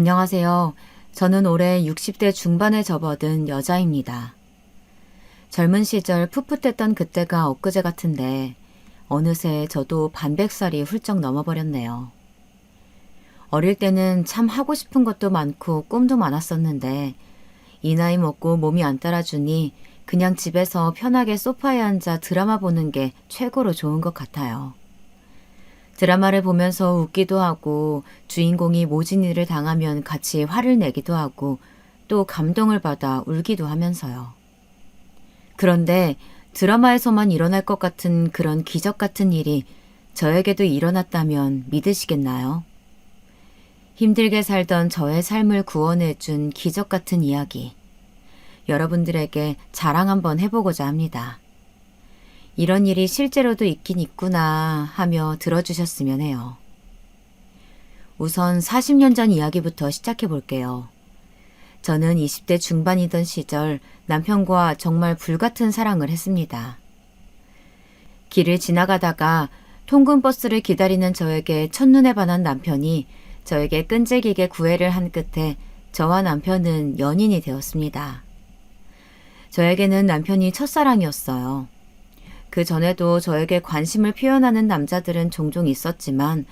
안녕하세요. 저는 올해 60대 중반에 접어든 여자입니다. 젊은 시절 풋풋했던 그때가 엊그제 같은데 어느새 저도 반백살이 훌쩍 넘어버렸네요. 어릴 때는 참 하고 싶은 것도 많고 꿈도 많았었는데 이 나이 먹고 몸이 안 따라주니 그냥 집에서 편하게 소파에 앉아 드라마 보는 게 최고로 좋은 것 같아요. 드라마를 보면서 웃기도 하고 주인공이 모진 일을 당하면 같이 화를 내기도 하고 또 감동을 받아 울기도 하면서요. 그런데 드라마에서만 일어날 것 같은 그런 기적 같은 일이 저에게도 일어났다면 믿으시겠나요? 힘들게 살던 저의 삶을 구원해준 기적 같은 이야기. 여러분들에게 자랑 한번 해보고자 합니다. 이런 일이 실제로도 있긴 있구나 하며 들어주셨으면 해요. 우선 40년 전 이야기부터 시작해 볼게요. 저는 20대 중반이던 시절 남편과 정말 불같은 사랑을 했습니다. 길을 지나가다가 통근버스를 기다리는 저에게 첫눈에 반한 남편이 저에게 끈질기게 구애를 한 끝에 저와 남편은 연인이 되었습니다. 저에게는 남편이 첫사랑이었어요. 그 전에도 저에게 관심을 표현하는 남자들은 종종 있었지만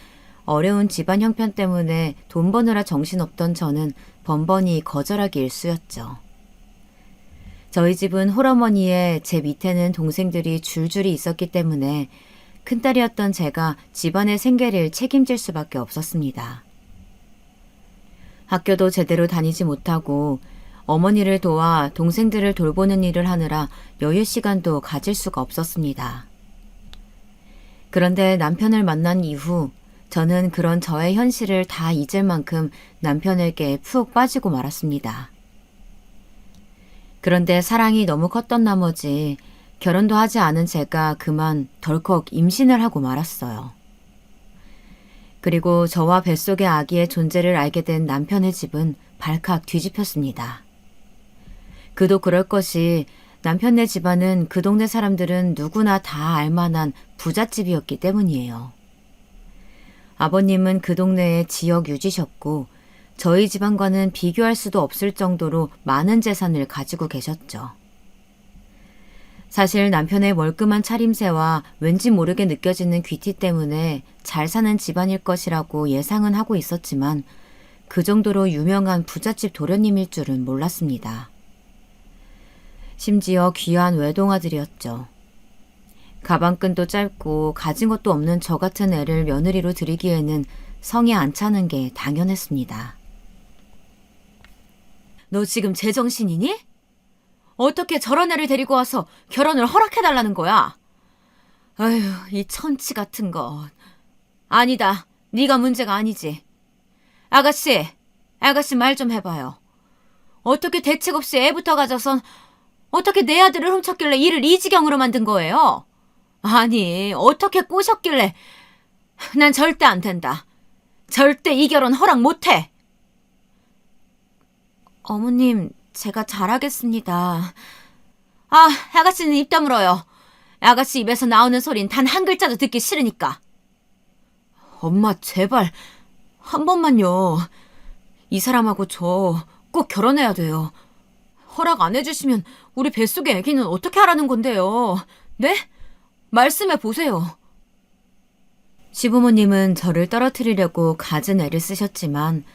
어려운 집안 형편 때문에 돈 버느라 정신없던 저는 번번이 거절하기 일쑤였죠. 저희 집은 홀어머니에 제 밑에는 동생들이 줄줄이 있었기 때문에 큰딸이었던 제가 집안의 생계를 책임질 수밖에 없었습니다. 학교도 제대로 다니지 못하고 어머니를 도와 동생들을 돌보는 일을 하느라 여유 시간도 가질 수가 없었습니다. 그런데 남편을 만난 이후 저는 그런 저의 현실을 다 잊을 만큼 남편에게 푹 빠지고 말았습니다. 그런데 사랑이 너무 컸던 나머지 결혼도 하지 않은 제가 그만 덜컥 임신을 하고 말았어요. 그리고 저와 뱃속의 아기의 존재를 알게 된 남편의 집은 발칵 뒤집혔습니다. 그도 그럴 것이 남편네 집안은 그 동네 사람들은 누구나 다 알만한 부잣집이었기 때문이에요. 아버님은 그 동네의 지역 유지셨고 저희 집안과는 비교할 수도 없을 정도로 많은 재산을 가지고 계셨죠. 사실 남편의 멀끔한 차림새와 왠지 모르게 느껴지는 귀티 때문에 잘 사는 집안일 것이라고 예상은 하고 있었지만 그 정도로 유명한 부잣집 도련님일 줄은 몰랐습니다. 심지어 귀한 외동아들이었죠. 가방끈도 짧고 가진 것도 없는 저 같은 애를 며느리로 들이기에는 성이 안 차는 게 당연했습니다. 너 지금 제정신이니? 어떻게 저런 애를 데리고 와서 결혼을 허락해달라는 거야? 아휴, 이 천치 같은 것. 아니다. 네가 문제가 아니지. 아가씨 말 좀 해봐요. 어떻게 대책 없이 애부터 가져선 어떻게 내 아들을 훔쳤길래 일을 이 지경으로 만든 거예요? 아니, 어떻게 꼬셨길래. 난 절대 안 된다. 절대 이 결혼 허락 못해. 어머님, 제가 잘하겠습니다. 아, 아가씨는 입 다물어요. 아가씨 입에서 나오는 소린 단 한 글자도 듣기 싫으니까. 엄마, 제발 한 번만요. 이 사람하고 저 꼭 결혼해야 돼요. 허락 안 해주시면 우리 뱃속의 아기는 어떻게 하라는 건데요. 네? 말씀해 보세요. 시부모님은 저를 떨어뜨리려고 갖은 애를 쓰셨지만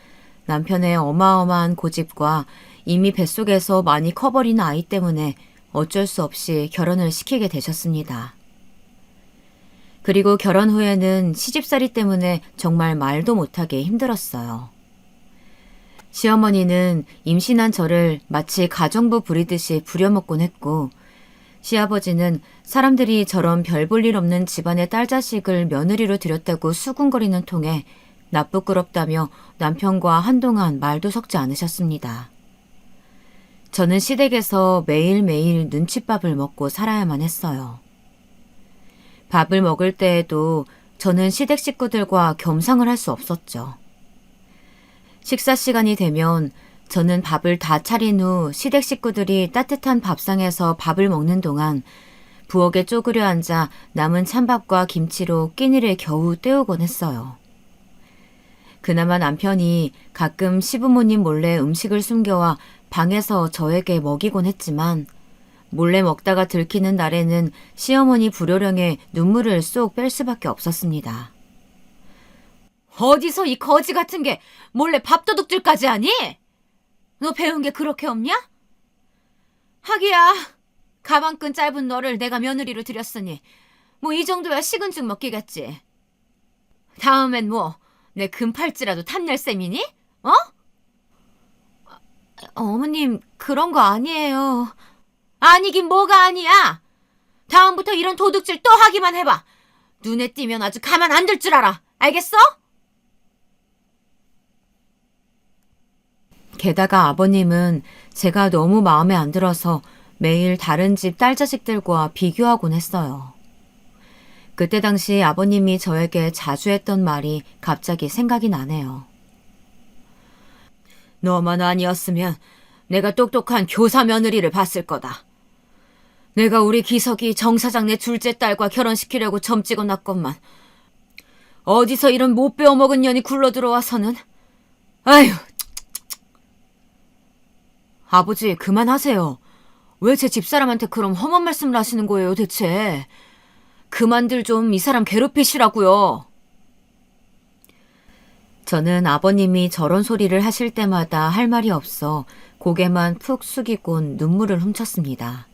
남편의 어마어마한 고집과 이미 뱃속에서 많이 커버린 아이 때문에 어쩔 수 없이 결혼을 시키게 되셨습니다. 그리고 결혼 후에는 시집살이 때문에 정말 말도 못하게 힘들었어요. 시어머니는 임신한 저를 마치 가정부 부리듯이 부려먹곤 했고 시아버지는 사람들이 저런 별 볼 일 없는 집안의 딸 자식을 며느리로 들였다고 수군거리는 통에 나쁘끄럽다며 남편과 한동안 말도 섞지 않으셨습니다. 저는 시댁에서 매일매일 눈칫밥을 먹고 살아야만 했어요. 밥을 먹을 때에도 저는 시댁 식구들과 겸상을 할 수 없었죠. 식사 시간이 되면 저는 밥을 다 차린 후 시댁 식구들이 따뜻한 밥상에서 밥을 먹는 동안 부엌에 쪼그려 앉아 남은 찬밥과 김치로 끼니를 겨우 때우곤 했어요. 그나마 남편이 가끔 시부모님 몰래 음식을 숨겨와 방에서 저에게 먹이곤 했지만 몰래 먹다가 들키는 날에는 시어머니 불효령에 눈물을 쏙 뺄 수밖에 없었습니다. 어디서 이 거지 같은 게 몰래 밥도둑질까지 하니? 너 배운 게 그렇게 없냐? 하기야, 가방끈 짧은 너를 내가 며느리로 들였으니 뭐 이 정도야 식은 죽 먹기겠지. 다음엔 뭐 내 금팔찌라도 탐낼 셈이니? 어? 어머님, 그런 거 아니에요. 아니긴 뭐가 아니야. 다음부터 이런 도둑질 또 하기만 해봐. 눈에 띄면 아주 가만 안 둘 줄 알아. 알겠어? 게다가 아버님은 제가 너무 마음에 안 들어서 매일 다른 집 딸자식들과 비교하곤 했어요. 그때 당시 아버님이 저에게 자주 했던 말이 갑자기 생각이 나네요. 너만 아니었으면 내가 똑똑한 교사 며느리를 봤을 거다. 내가 우리 기석이 정 사장 내 둘째 딸과 결혼시키려고 점 찍어놨건만 어디서 이런 못 배워먹은 년이 굴러 들어와서는. 아휴. 아버지, 그만하세요. 왜 제 집사람한테 그럼 험한 말씀을 하시는 거예요, 대체? 그만들 좀 이 사람 괴롭히시라고요. 저는 아버님이 저런 소리를 하실 때마다 할 말이 없어 고개만 푹 숙이곤 눈물을 훔쳤습니다.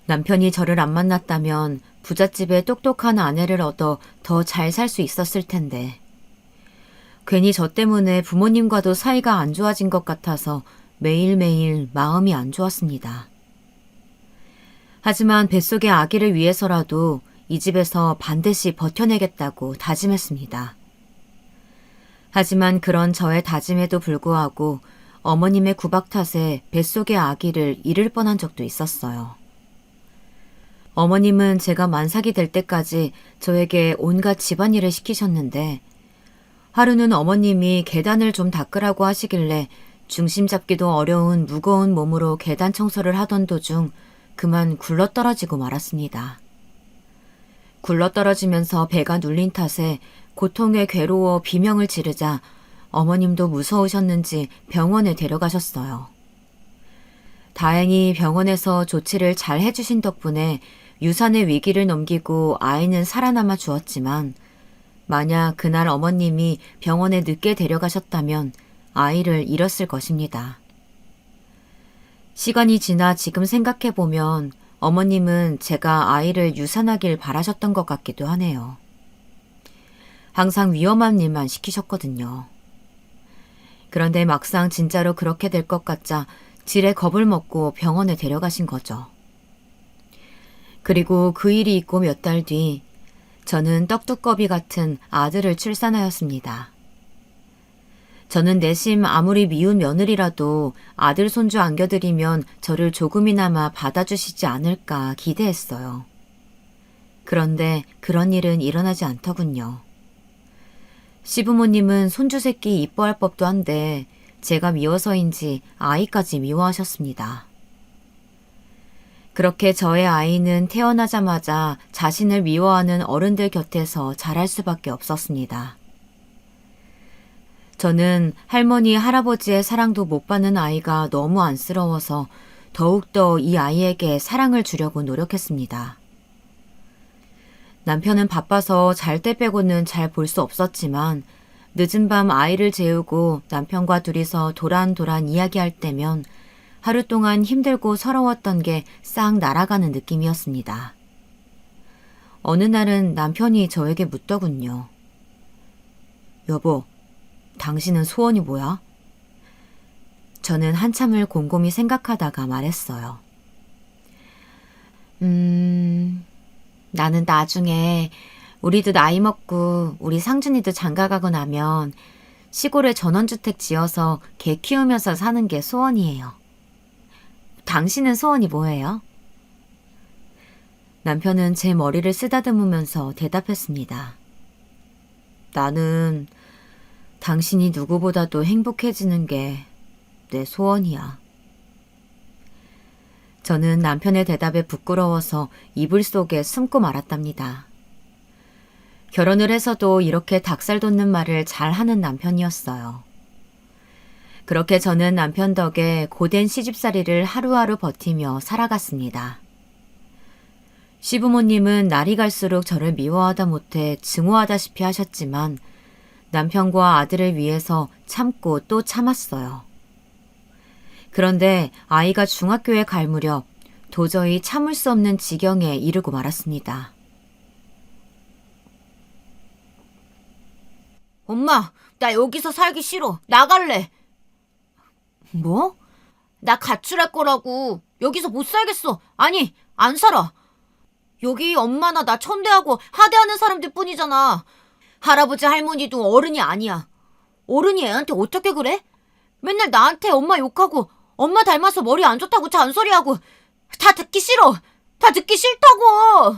남편이 저를 안 만났다면 부잣집에 똑똑한 아내를 얻어 더 잘 살 수 있었을 텐데. 괜히 저 때문에 부모님과도 사이가 안 좋아진 것 같아서 매일매일 마음이 안 좋았습니다. 하지만 뱃속의 아기를 위해서라도 이 집에서 반드시 버텨내겠다고 다짐했습니다. 하지만 그런 저의 다짐에도 불구하고 어머님의 구박 탓에 뱃속의 아기를 잃을 뻔한 적도 있었어요. 어머님은 제가 만삭이 될 때까지 저에게 온갖 집안일을 시키셨는데 하루는 어머님이 계단을 좀 닦으라고 하시길래 중심 잡기도 어려운 무거운 몸으로 계단 청소를 하던 도중 그만 굴러떨어지고 말았습니다. 굴러떨어지면서 배가 눌린 탓에 고통에 괴로워 비명을 지르자 어머님도 무서우셨는지 병원에 데려가셨어요. 다행히 병원에서 조치를 잘 해주신 덕분에 유산의 위기를 넘기고 아이는 살아남아 주었지만 만약 그날 어머님이 병원에 늦게 데려가셨다면 아이를 잃었을 것입니다. 시간이 지나 지금 생각해보면 어머님은 제가 아이를 유산하길 바라셨던 것 같기도 하네요. 항상 위험한 일만 시키셨거든요. 그런데 막상 진짜로 그렇게 될 것 같자 지레 겁을 먹고 병원에 데려가신 거죠. 그리고 그 일이 있고 몇 달 뒤 저는 떡두꺼비 같은 아들을 출산하였습니다. 저는 내심 아무리 미운 며느리라도 아들 손주 안겨드리면 저를 조금이나마 받아주시지 않을까 기대했어요. 그런데 그런 일은 일어나지 않더군요. 시부모님은 손주 새끼 이뻐할 법도 한데 제가 미워서인지 아이까지 미워하셨습니다. 그렇게 저의 아이는 태어나자마자 자신을 미워하는 어른들 곁에서 자랄 수밖에 없었습니다. 저는 할머니, 할아버지의 사랑도 못 받는 아이가 너무 안쓰러워서 더욱더 이 아이에게 사랑을 주려고 노력했습니다. 남편은 바빠서 잘 때 빼고는 잘 볼 수 없었지만 늦은 밤 아이를 재우고 남편과 둘이서 도란도란 이야기할 때면 하루 동안 힘들고 서러웠던 게 싹 날아가는 느낌이었습니다. 어느 날은 남편이 저에게 묻더군요. 여보, 당신은 소원이 뭐야? 저는 한참을 곰곰이 생각하다가 말했어요. 나는 나중에 우리도 나이 먹고 우리 상준이도 장가가고 나면 시골에 전원주택 지어서 개 키우면서 사는 게 소원이에요. 당신은 소원이 뭐예요? 남편은 제 머리를 쓰다듬으면서 대답했습니다. 나는 당신이 누구보다도 행복해지는 게 내 소원이야. 저는 남편의 대답에 부끄러워서 이불 속에 숨고 말았답니다. 결혼을 해서도 이렇게 닭살 돋는 말을 잘 하는 남편이었어요. 그렇게 저는 남편 덕에 고된 시집살이를 하루하루 버티며 살아갔습니다. 시부모님은 날이 갈수록 저를 미워하다 못해 증오하다시피 하셨지만 남편과 아들을 위해서 참고 또 참았어요. 그런데 아이가 중학교에 갈 무렵 도저히 참을 수 없는 지경에 이르고 말았습니다. 엄마, 나 여기서 살기 싫어. 나갈래. 뭐? 나 가출할 거라고. 여기서 못 살겠어. 아니, 안 살아. 여기 엄마나 나 천대하고 하대하는 사람들 뿐이잖아. 할아버지 할머니도 어른이 아니야. 어른이 애한테 어떻게 그래? 맨날 나한테 엄마 욕하고 엄마 닮아서 머리 안 좋다고 잔소리하고 다 듣기 싫어. 다 듣기 싫다고.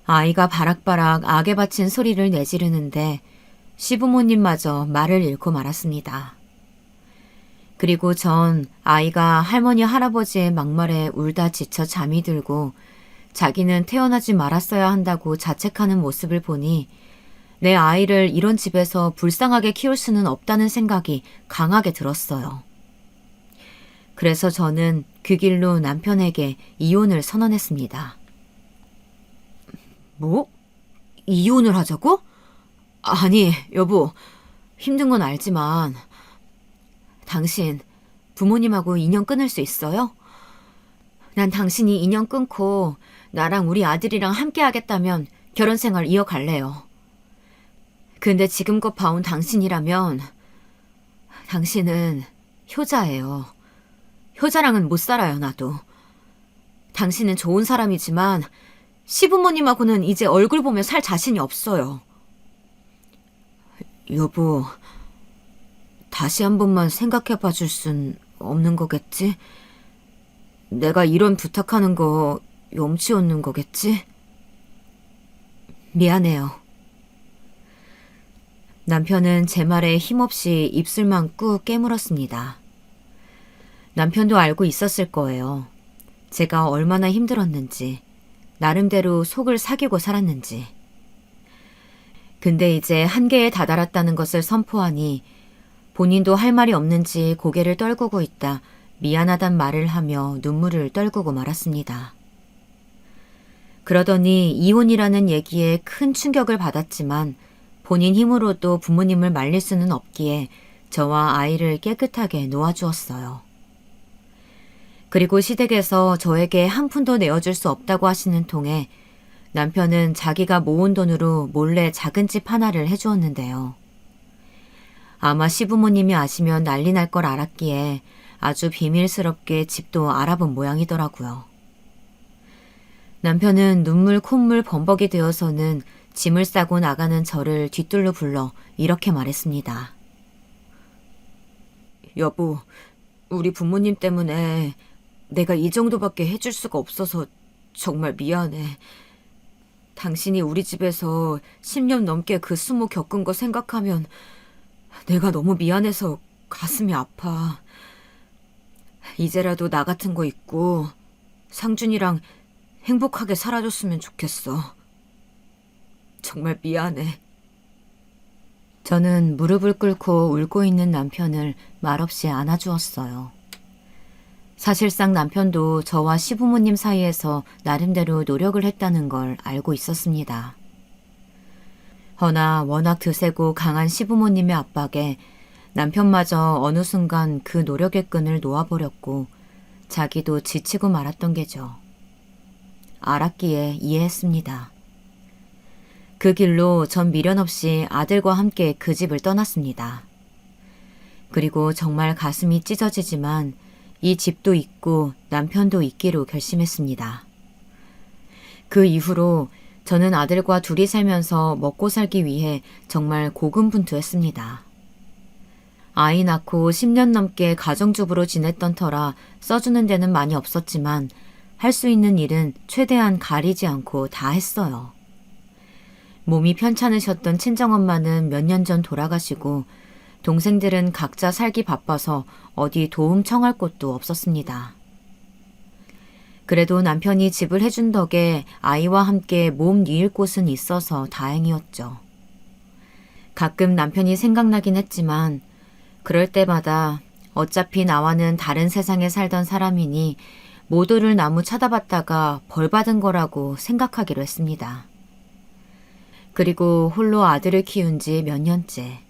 아이가 바락바락 악에 바친 소리를 내지르는데 시부모님마저 말을 잃고 말았습니다. 그리고 전 아이가 할머니 할아버지의 막말에 울다 지쳐 잠이 들고 자기는 태어나지 말았어야 한다고 자책하는 모습을 보니 내 아이를 이런 집에서 불쌍하게 키울 수는 없다는 생각이 강하게 들었어요. 그래서 저는 그 길로 남편에게 이혼을 선언했습니다. 뭐? 이혼을 하자고? 아니, 여보, 힘든 건 알지만 당신 부모님하고 인연 끊을 수 있어요? 난 당신이 인연 끊고 나랑 우리 아들이랑 함께 하겠다면 결혼 생활 이어갈래요. 근데 지금껏 봐온 당신이라면 당신은 효자예요. 효자랑은 못 살아요, 나도. 당신은 좋은 사람이지만 시부모님하고는 이제 얼굴 보며 살 자신이 없어요. 여보, 다시 한 번만 생각해 봐줄 순 없는 거겠지? 내가 이런 부탁하는 거 염치 없는 거겠지? 미안해요. 남편은 제 말에 힘없이 입술만 꾹 깨물었습니다. 남편도 알고 있었을 거예요. 제가 얼마나 힘들었는지, 나름대로 속을 사귀고 살았는지. 근데 이제 한계에 다다랐다는 것을 선포하니 본인도 할 말이 없는지 고개를 떨구고 있다 미안하단 말을 하며 눈물을 떨구고 말았습니다. 그러더니 이혼이라는 얘기에 큰 충격을 받았지만 본인 힘으로도 부모님을 말릴 수는 없기에 저와 아이를 깨끗하게 놓아주었어요. 그리고 시댁에서 저에게 한 푼도 내어줄 수 없다고 하시는 통에 남편은 자기가 모은 돈으로 몰래 작은 집 하나를 해주었는데요. 아마 시부모님이 아시면 난리 날 걸 알았기에 아주 비밀스럽게 집도 알아본 모양이더라고요. 남편은 눈물 콧물 범벅이 되어서는 짐을 싸고 나가는 저를 뒤뜰로 불러 이렇게 말했습니다. 여보, 우리 부모님 때문에 내가 이 정도밖에 해줄 수가 없어서 정말 미안해. 당신이 우리 집에서 10년 넘게 그 수모 겪은 거 생각하면 내가 너무 미안해서 가슴이 아파. 이제라도 나 같은 거 있고 상준이랑 행복하게 살아줬으면 좋겠어. 정말 미안해. 저는 무릎을 꿇고 울고 있는 남편을 말없이 안아주었어요. 사실상 남편도 저와 시부모님 사이에서 나름대로 노력을 했다는 걸 알고 있었습니다. 허나 워낙 드세고 강한 시부모님의 압박에 남편마저 어느 순간 그 노력의 끈을 놓아버렸고 자기도 지치고 말았던 게죠. 알았기에 이해했습니다. 그 길로 전 미련 없이 아들과 함께 그 집을 떠났습니다. 그리고 정말 가슴이 찢어지지만 이 집도 있고 남편도 있기로 결심했습니다. 그 이후로 저는 아들과 둘이 살면서 먹고 살기 위해 정말 고군분투했습니다. 아이 낳고 10년 넘게 가정주부로 지냈던 터라 써주는 데는 많이 없었지만 할 수 있는 일은 최대한 가리지 않고 다 했어요. 몸이 편찮으셨던 친정엄마는 몇 년 전 돌아가시고 동생들은 각자 살기 바빠서 어디 도움 청할 곳도 없었습니다. 그래도 남편이 집을 해준 덕에 아이와 함께 몸 뉘일 곳은 있어서 다행이었죠. 가끔 남편이 생각나긴 했지만 그럴 때마다 어차피 나와는 다른 세상에 살던 사람이니 모도를 나무 쳐다봤다가 벌 받은 거라고 생각하기로 했습니다. 그리고 홀로 아들을 키운 지 몇 년째.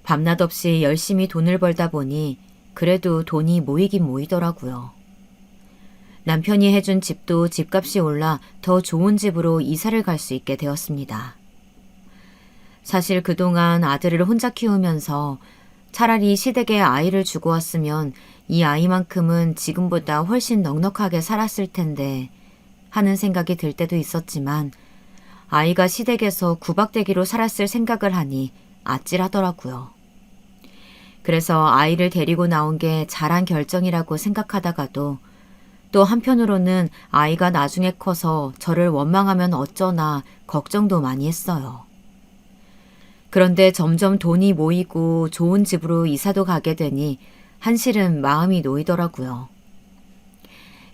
밤낮 없이 열심히 돈을 벌다 보니 그래도 돈이 모이긴 모이더라고요. 남편이 해준 집도 집값이 올라 더 좋은 집으로 이사를 갈 수 있게 되었습니다. 사실 그동안 아들을 혼자 키우면서 차라리 시댁에 아이를 주고 왔으면 이 아이만큼은 지금보다 훨씬 넉넉하게 살았을 텐데 하는 생각이 들 때도 있었지만 아이가 시댁에서 구박대기로 살았을 생각을 하니 아찔하더라고요. 그래서 아이를 데리고 나온 게 잘한 결정이라고 생각하다가도 또 한편으로는 아이가 나중에 커서 저를 원망하면 어쩌나 걱정도 많이 했어요. 그런데 점점 돈이 모이고 좋은 집으로 이사도 가게 되니 한시름 마음이 놓이더라고요.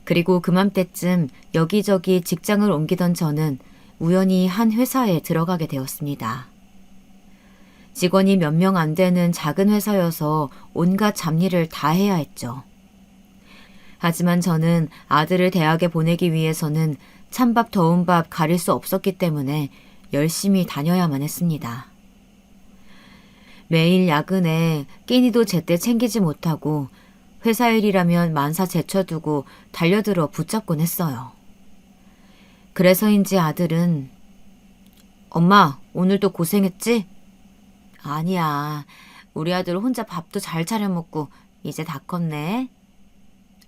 그리고 그맘때쯤 여기저기 직장을 옮기던 저는 우연히 한 회사에 들어가게 되었습니다. 직원이 몇 명 안 되는 작은 회사여서 온갖 잡일을 다 해야 했죠. 하지만 저는 아들을 대학에 보내기 위해서는 찬밥 더운 밥 가릴 수 없었기 때문에 열심히 다녀야만 했습니다. 매일 야근에 끼니도 제때 챙기지 못하고 회사 일이라면 만사 제쳐두고 달려들어 붙잡곤 했어요. 그래서인지 아들은 엄마, 오늘도 고생했지? 아니야. 우리 아들 혼자 밥도 잘 차려 먹고 이제 다 컸네.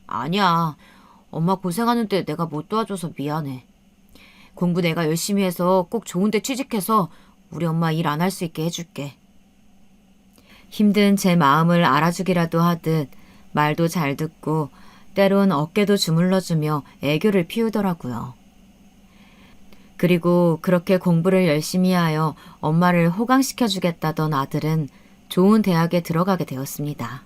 아니야. 엄마 고생하는데 내가 못 도와줘서 미안해. 공부 내가 열심히 해서 꼭 좋은 데 취직해서 우리 엄마 일 안 할 수 있게 해줄게. 힘든 제 마음을 알아주기라도 하듯 말도 잘 듣고 때론 어깨도 주물러주며 애교를 피우더라고요. 그리고 그렇게 공부를 열심히 하여 엄마를 호강시켜주겠다던 아들은 좋은 대학에 들어가게 되었습니다.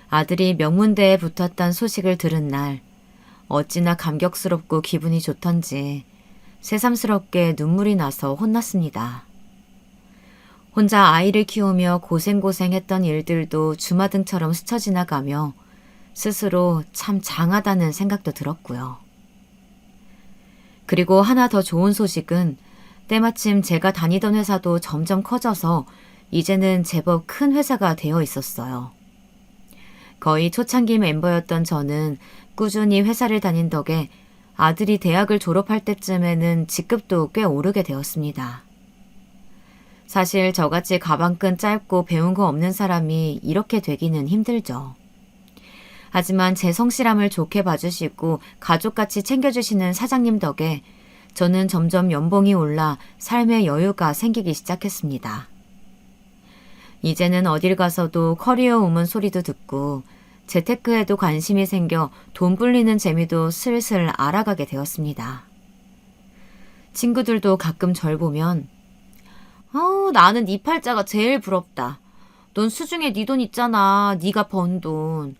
아들이 명문대에 붙었다는 소식을 들은 날 어찌나 감격스럽고 기분이 좋던지 새삼스럽게 눈물이 나서 혼났습니다. 혼자 아이를 키우며 고생고생했던 일들도 주마등처럼 스쳐 지나가며 스스로 참 장하다는 생각도 들었고요. 그리고 하나 더 좋은 소식은 때마침 제가 다니던 회사도 점점 커져서 이제는 제법 큰 회사가 되어 있었어요. 거의 초창기 멤버였던 저는 꾸준히 회사를 다닌 덕에 아들이 대학을 졸업할 때쯤에는 직급도 꽤 오르게 되었습니다. 사실 저같이 가방끈 짧고 배운 거 없는 사람이 이렇게 되기는 힘들죠. 하지만 제 성실함을 좋게 봐주시고 가족같이 챙겨주시는 사장님 덕에 저는 점점 연봉이 올라 삶의 여유가 생기기 시작했습니다. 이제는 어딜 가서도 커리어 우먼 소리도 듣고 재테크에도 관심이 생겨 돈 불리는 재미도 슬슬 알아가게 되었습니다. 친구들도 가끔 절 보면 나는 네 팔자가 제일 부럽다. 넌 수중에 네 돈 있잖아. 네가 번 돈.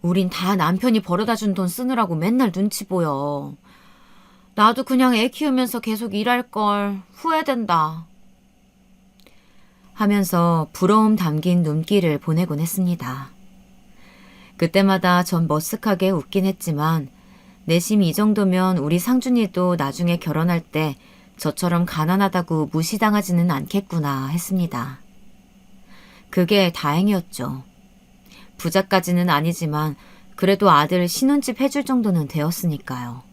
우린 다 남편이 벌어다 준 돈 쓰느라고 맨날 눈치 보여. 나도 그냥 애 키우면서 계속 일할 걸 후회된다. 하면서 부러움 담긴 눈길을 보내곤 했습니다. 그때마다 전 머쓱하게 웃긴 했지만 내심 이 정도면 우리 상준이도 나중에 결혼할 때 저처럼 가난하다고 무시당하지는 않겠구나 했습니다. 그게 다행이었죠. 부자까지는 아니지만 그래도 아들 신혼집 해줄 정도는 되었으니까요.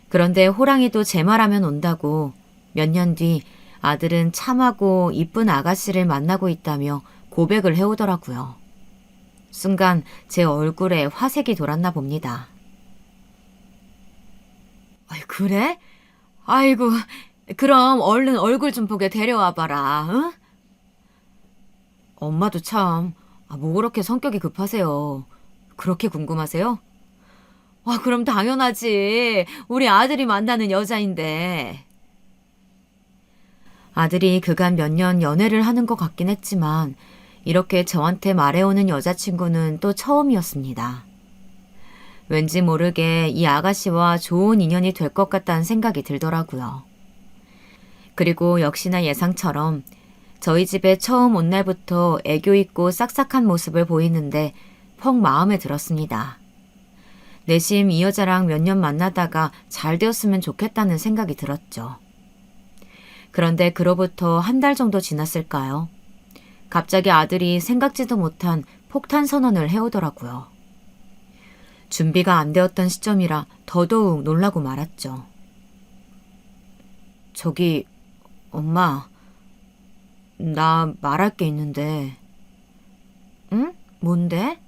그런데 호랑이도 제 말하면 온다고 몇 년 뒤 아들은 참하고 이쁜 아가씨를 만나고 있다며 고백을 해오더라고요. 순간 제 얼굴에 화색이 돌았나 봅니다. 그래? 아이고, 그럼 얼른 얼굴 좀 보게 데려와봐라, 응? 엄마도 참, 뭐 그렇게 성격이 급하세요. 그렇게 궁금하세요? 그럼 당연하지. 우리 아들이 만나는 여자인데. 아들이 그간 몇 년 연애를 하는 것 같긴 했지만 이렇게 저한테 말해오는 여자친구는 또 처음이었습니다. 왠지 모르게 이 아가씨와 좋은 인연이 될 것 같다는 생각이 들더라고요. 그리고 역시나 예상처럼 저희 집에 처음 온 날부터 애교 있고 싹싹한 모습을 보이는데 퍽 마음에 들었습니다. 내심 이 여자랑 몇 년 만나다가 잘 되었으면 좋겠다는 생각이 들었죠. 그런데 그로부터 한 달 정도 지났을까요? 갑자기 아들이 생각지도 못한 폭탄 선언을 해오더라고요. 준비가 안 되었던 시점이라 더더욱 놀라고 말았죠. 저기, 엄마, 나 말할 게 있는데. 응? 뭔데?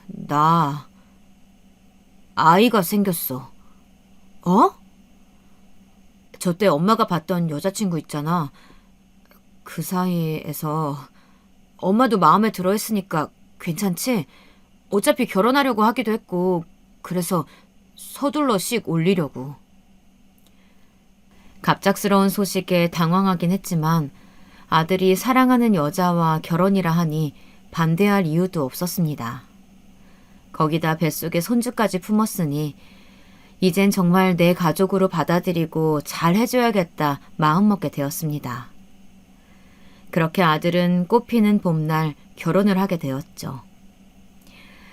나 아이가 생겼어. 어? 저 때 엄마가 봤던 여자친구 있잖아. 그 사이에서 엄마도 마음에 들어 했으니까 괜찮지? 어차피 결혼하려고 하기도 했고 그래서 서둘러 씩 올리려고. 갑작스러운 소식에 당황하긴 했지만 아들이 사랑하는 여자와 결혼이라 하니 반대할 이유도 없었습니다. 거기다 뱃속에 손주까지 품었으니 이젠 정말 내 가족으로 받아들이고 잘 해줘야겠다 마음먹게 되었습니다. 그렇게 아들은 꽃피는 봄날 결혼을 하게 되었죠.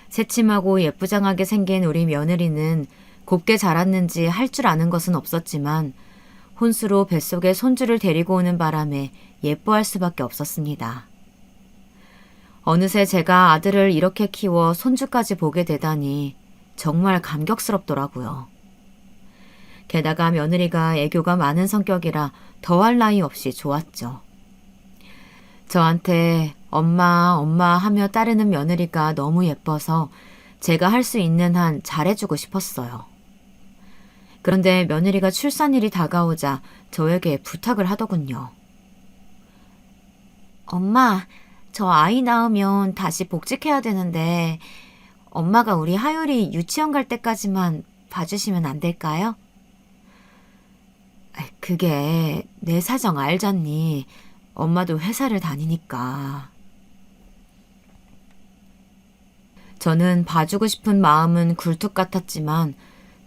새침하고 예쁘장하게 생긴 우리 며느리는 곱게 자랐는지 할 줄 아는 것은 없었지만 혼수로 뱃속에 손주를 데리고 오는 바람에 예뻐할 수밖에 없었습니다. 어느새 제가 아들을 이렇게 키워 손주까지 보게 되다니 정말 감격스럽더라고요. 게다가 며느리가 애교가 많은 성격이라 더할 나위 없이 좋았죠. 저한테 엄마, 엄마 하며 따르는 며느리가 너무 예뻐서 제가 할 수 있는 한 잘해주고 싶었어요. 그런데 며느리가 출산일이 다가오자 저에게 부탁을 하더군요. 엄마, 저 아이 낳으면 다시 복직해야 되는데 엄마가 우리 하율이 유치원 갈 때까지만 봐주시면 안 될까요? 그게 내 사정 알잖니. 엄마도 회사를 다니니까. 저는 봐주고 싶은 마음은 굴뚝 같았지만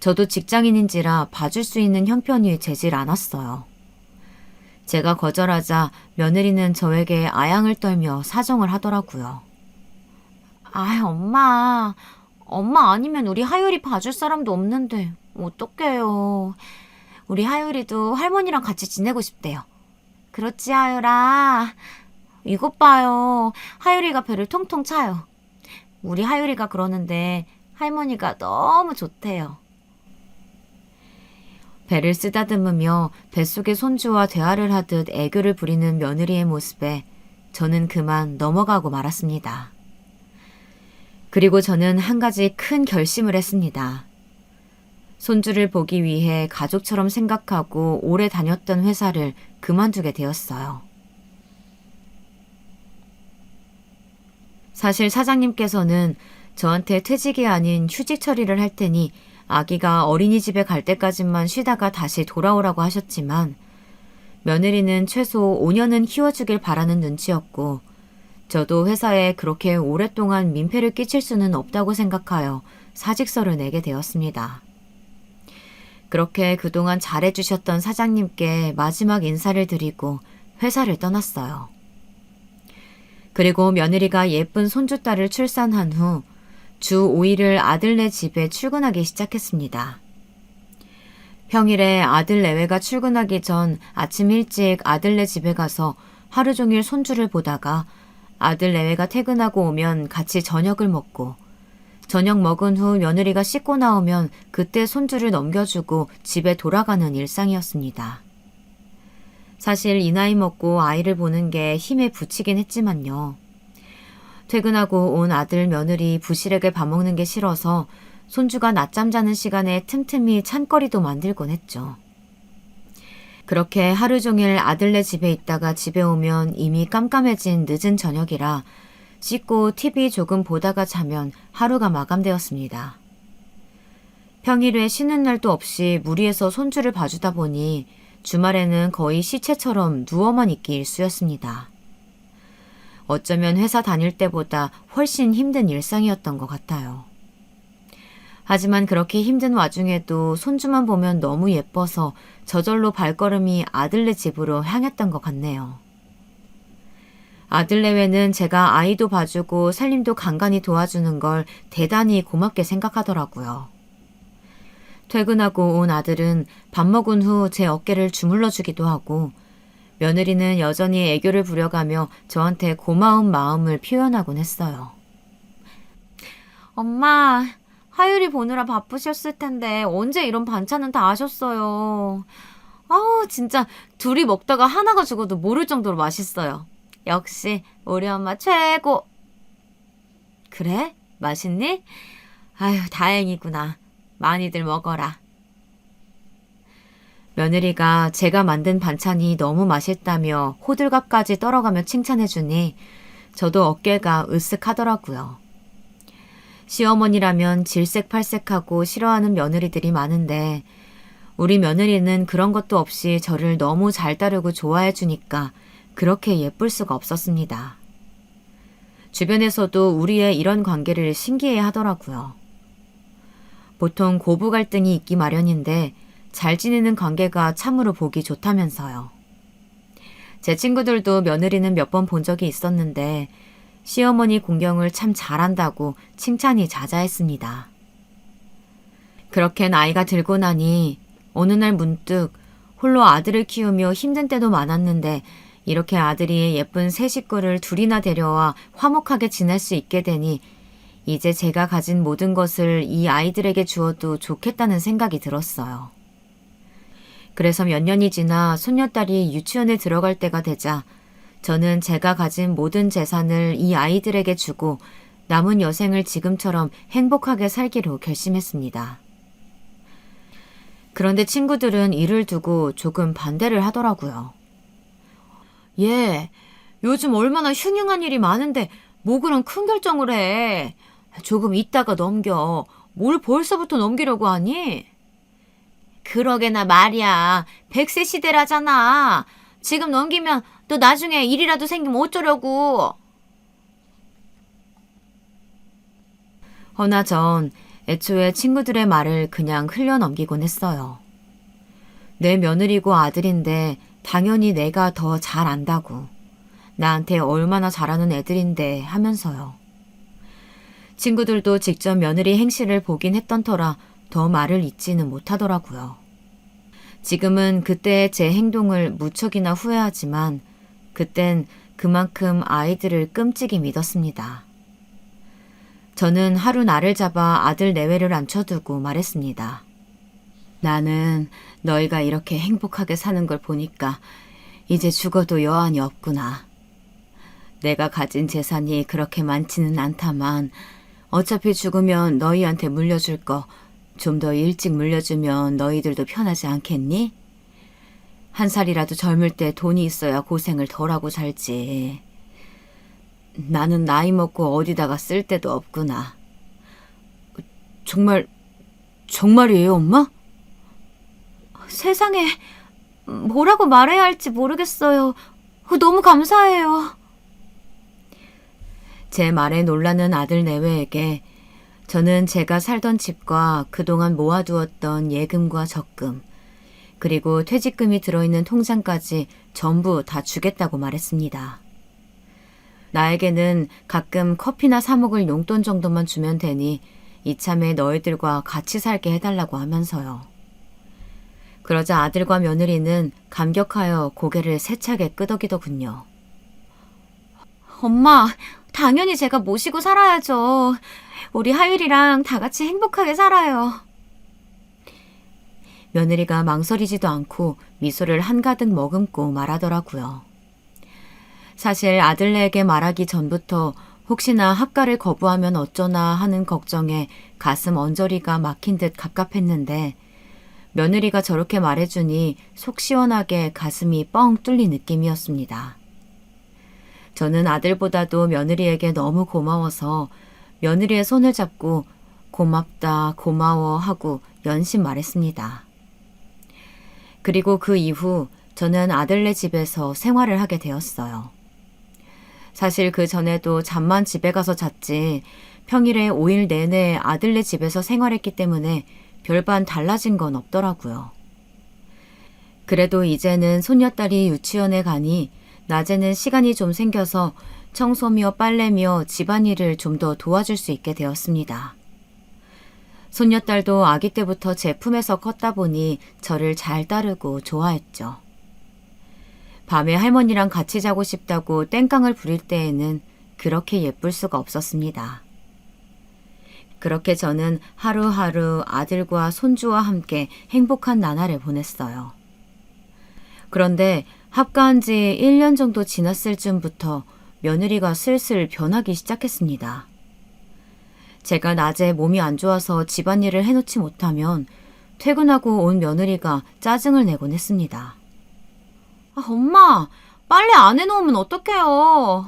저도 직장인인지라 봐줄 수 있는 형편이 되질 않았어요. 제가 거절하자 며느리는 저에게 아양을 떨며 사정을 하더라고요. 엄마. 엄마 아니면 우리 하율이 봐줄 사람도 없는데 어떡해요. 우리 하율이도 할머니랑 같이 지내고 싶대요. 그렇지, 하율아. 이것 봐요. 하율이가 배를 통통 차요. 우리 하율이가 그러는데 할머니가 너무 좋대요. 배를 쓰다듬으며 뱃속의 손주와 대화를 하듯 애교를 부리는 며느리의 모습에 저는 그만 넘어가고 말았습니다. 그리고 저는 한 가지 큰 결심을 했습니다. 손주를 보기 위해 가족처럼 생각하고 오래 다녔던 회사를 그만두게 되었어요. 사실 사장님께서는 저한테 퇴직이 아닌 휴직 처리를 할 테니 아기가 어린이집에 갈 때까지만 쉬다가 다시 돌아오라고 하셨지만 며느리는 최소 5년은 키워주길 바라는 눈치였고 저도 회사에 그렇게 오랫동안 민폐를 끼칠 수는 없다고 생각하여 사직서를 내게 되었습니다. 그렇게 그동안 잘해주셨던 사장님께 마지막 인사를 드리고 회사를 떠났어요. 그리고 며느리가 예쁜 손주딸을 출산한 후 주 5일을 아들네 집에 출근하기 시작했습니다. 평일에 아들 내외가 출근하기 전 아침 일찍 아들네 집에 가서 하루 종일 손주를 보다가 아들 내외가 퇴근하고 오면 같이 저녁을 먹고 저녁 먹은 후 며느리가 씻고 나오면 그때 손주를 넘겨주고 집에 돌아가는 일상이었습니다. 사실 이 나이 먹고 아이를 보는 게 힘에 부치긴 했지만요. 퇴근하고 온 아들 며느리 부실하게 밥 먹는 게 싫어서 손주가 낮잠 자는 시간에 틈틈이 찬거리도 만들곤 했죠. 그렇게 하루 종일 아들네 집에 있다가 집에 오면 이미 깜깜해진 늦은 저녁이라 씻고 TV 조금 보다가 자면 하루가 마감되었습니다. 평일에 쉬는 날도 없이 무리해서 손주를 봐주다 보니 주말에는 거의 시체처럼 누워만 있기 일쑤였습니다. 어쩌면 회사 다닐 때보다 훨씬 힘든 일상이었던 것 같아요. 하지만 그렇게 힘든 와중에도 손주만 보면 너무 예뻐서 저절로 발걸음이 아들네 집으로 향했던 것 같네요. 아들내외는 제가 아이도 봐주고 살림도 간간히 도와주는 걸 대단히 고맙게 생각하더라고요. 퇴근하고 온 아들은 밥 먹은 후 제 어깨를 주물러 주기도 하고 며느리는 여전히 애교를 부려가며 저한테 고마운 마음을 표현하곤 했어요. 엄마, 하율이 보느라 바쁘셨을 텐데 언제 이런 반찬은 다 하셨어요. 아우, 진짜 둘이 먹다가 하나가 죽어도 모를 정도로 맛있어요. 역시 우리 엄마 최고. 그래? 맛있니? 아유, 다행이구나. 많이들 먹어라. 며느리가 제가 만든 반찬이 너무 맛있다며 호들갑까지 떨어가며 칭찬해주니 저도 어깨가 으쓱하더라고요. 시어머니라면 질색팔색하고 싫어하는 며느리들이 많은데 우리 며느리는 그런 것도 없이 저를 너무 잘 따르고 좋아해주니까 그렇게 예쁠 수가 없었습니다. 주변에서도 우리의 이런 관계를 신기해 하더라고요. 보통 고부 갈등이 있기 마련인데 잘 지내는 관계가 참으로 보기 좋다면서요. 제 친구들도 며느리는 몇 번 본 적이 있었는데 시어머니 공경을 참 잘한다고 칭찬이 자자했습니다. 그렇게 나이가 들고 나니 어느 날 문득 홀로 아들을 키우며 힘든 때도 많았는데 이렇게 아들이 예쁜 새 식구를 둘이나 데려와 화목하게 지낼 수 있게 되니 이제 제가 가진 모든 것을 이 아이들에게 주어도 좋겠다는 생각이 들었어요. 그래서 몇 년이 지나 손녀딸이 유치원에 들어갈 때가 되자 저는 제가 가진 모든 재산을 이 아이들에게 주고 남은 여생을 지금처럼 행복하게 살기로 결심했습니다. 그런데 친구들은 이를 두고 조금 반대를 하더라고요. 얘, 요즘 얼마나 흉흉한 일이 많은데 뭐 그런 큰 결정을 해. 조금 있다가 넘겨. 뭘 벌써부터 넘기려고 하니? 그러게나 말이야. 100세 시대라잖아. 지금 넘기면 또 나중에 일이라도 생기면 어쩌려고. 허나 전 애초에 친구들의 말을 그냥 흘려넘기곤 했어요. 내 며느리고 아들인데 당연히 내가 더 잘 안다고. 나한테 얼마나 잘하는 애들인데 하면서요. 친구들도 직접 며느리 행실을 보긴 했던 터라 더 말을 잇지는 못하더라고요. 지금은 그때의 제 행동을 무척이나 후회하지만 그땐 그만큼 아이들을 끔찍이 믿었습니다. 저는 하루 나를 잡아 아들 내외를 앉혀두고 말했습니다. 나는 너희가 이렇게 행복하게 사는 걸 보니까 이제 죽어도 여한이 없구나. 내가 가진 재산이 그렇게 많지는 않다만 어차피 죽으면 너희한테 물려줄 거 좀 더 일찍 물려주면 너희들도 편하지 않겠니? 한 살이라도 젊을 때 돈이 있어야 고생을 덜하고 살지. 나는 나이 먹고 어디다가 쓸 데도 없구나. 정말이에요, 엄마? 세상에 뭐라고 말해야 할지 모르겠어요. 너무 감사해요. 제 말에 놀라는 아들 내외에게 저는 제가 살던 집과 그동안 모아두었던 예금과 적금, 그리고 퇴직금이 들어있는 통장까지 전부 다 주겠다고 말했습니다. 나에게는 가끔 커피나 사 먹을 용돈 정도만 주면 되니 이참에 너희들과 같이 살게 해달라고 하면서요. 그러자 아들과 며느리는 감격하여 고개를 세차게 끄덕이더군요. 엄마, 당연히 제가 모시고 살아야죠. 우리 하율이랑 다 같이 행복하게 살아요. 며느리가 망설이지도 않고 미소를 한가득 머금고 말하더라고요. 사실 아들네에게 말하기 전부터 혹시나 합가를 거부하면 어쩌나 하는 걱정에 가슴 언저리가 막힌 듯 갑갑했는데 며느리가 저렇게 말해주니 속 시원하게 가슴이 뻥 뚫린 느낌이었습니다. 저는 아들보다도 며느리에게 너무 고마워서 며느리의 손을 잡고 고맙다, 고마워 하고 연신 말했습니다. 그리고 그 이후 저는 아들네 집에서 생활을 하게 되었어요. 사실 그 전에도 잠만 집에 가서 잤지 평일에 5일 내내 아들네 집에서 생활했기 때문에 별반 달라진 건 없더라고요. 그래도 이제는 손녀딸이 유치원에 가니 낮에는 시간이 좀 생겨서 청소며 빨래며 집안일을 좀 더 도와줄 수 있게 되었습니다. 손녀딸도 아기 때부터 제 품에서 컸다 보니 저를 잘 따르고 좋아했죠. 밤에 할머니랑 같이 자고 싶다고 땡깡을 부릴 때에는 그렇게 예쁠 수가 없었습니다. 그렇게 저는 하루하루 아들과 손주와 함께 행복한 나날을 보냈어요. 그런데 합가한 지 1년 정도 지났을 즈음부터 며느리가 슬슬 변하기 시작했습니다. 제가 낮에 몸이 안 좋아서 집안일을 해놓지 못하면 퇴근하고 온 며느리가 짜증을 내곤 했습니다. 엄마, 빨래 안 해놓으면 어떡해요.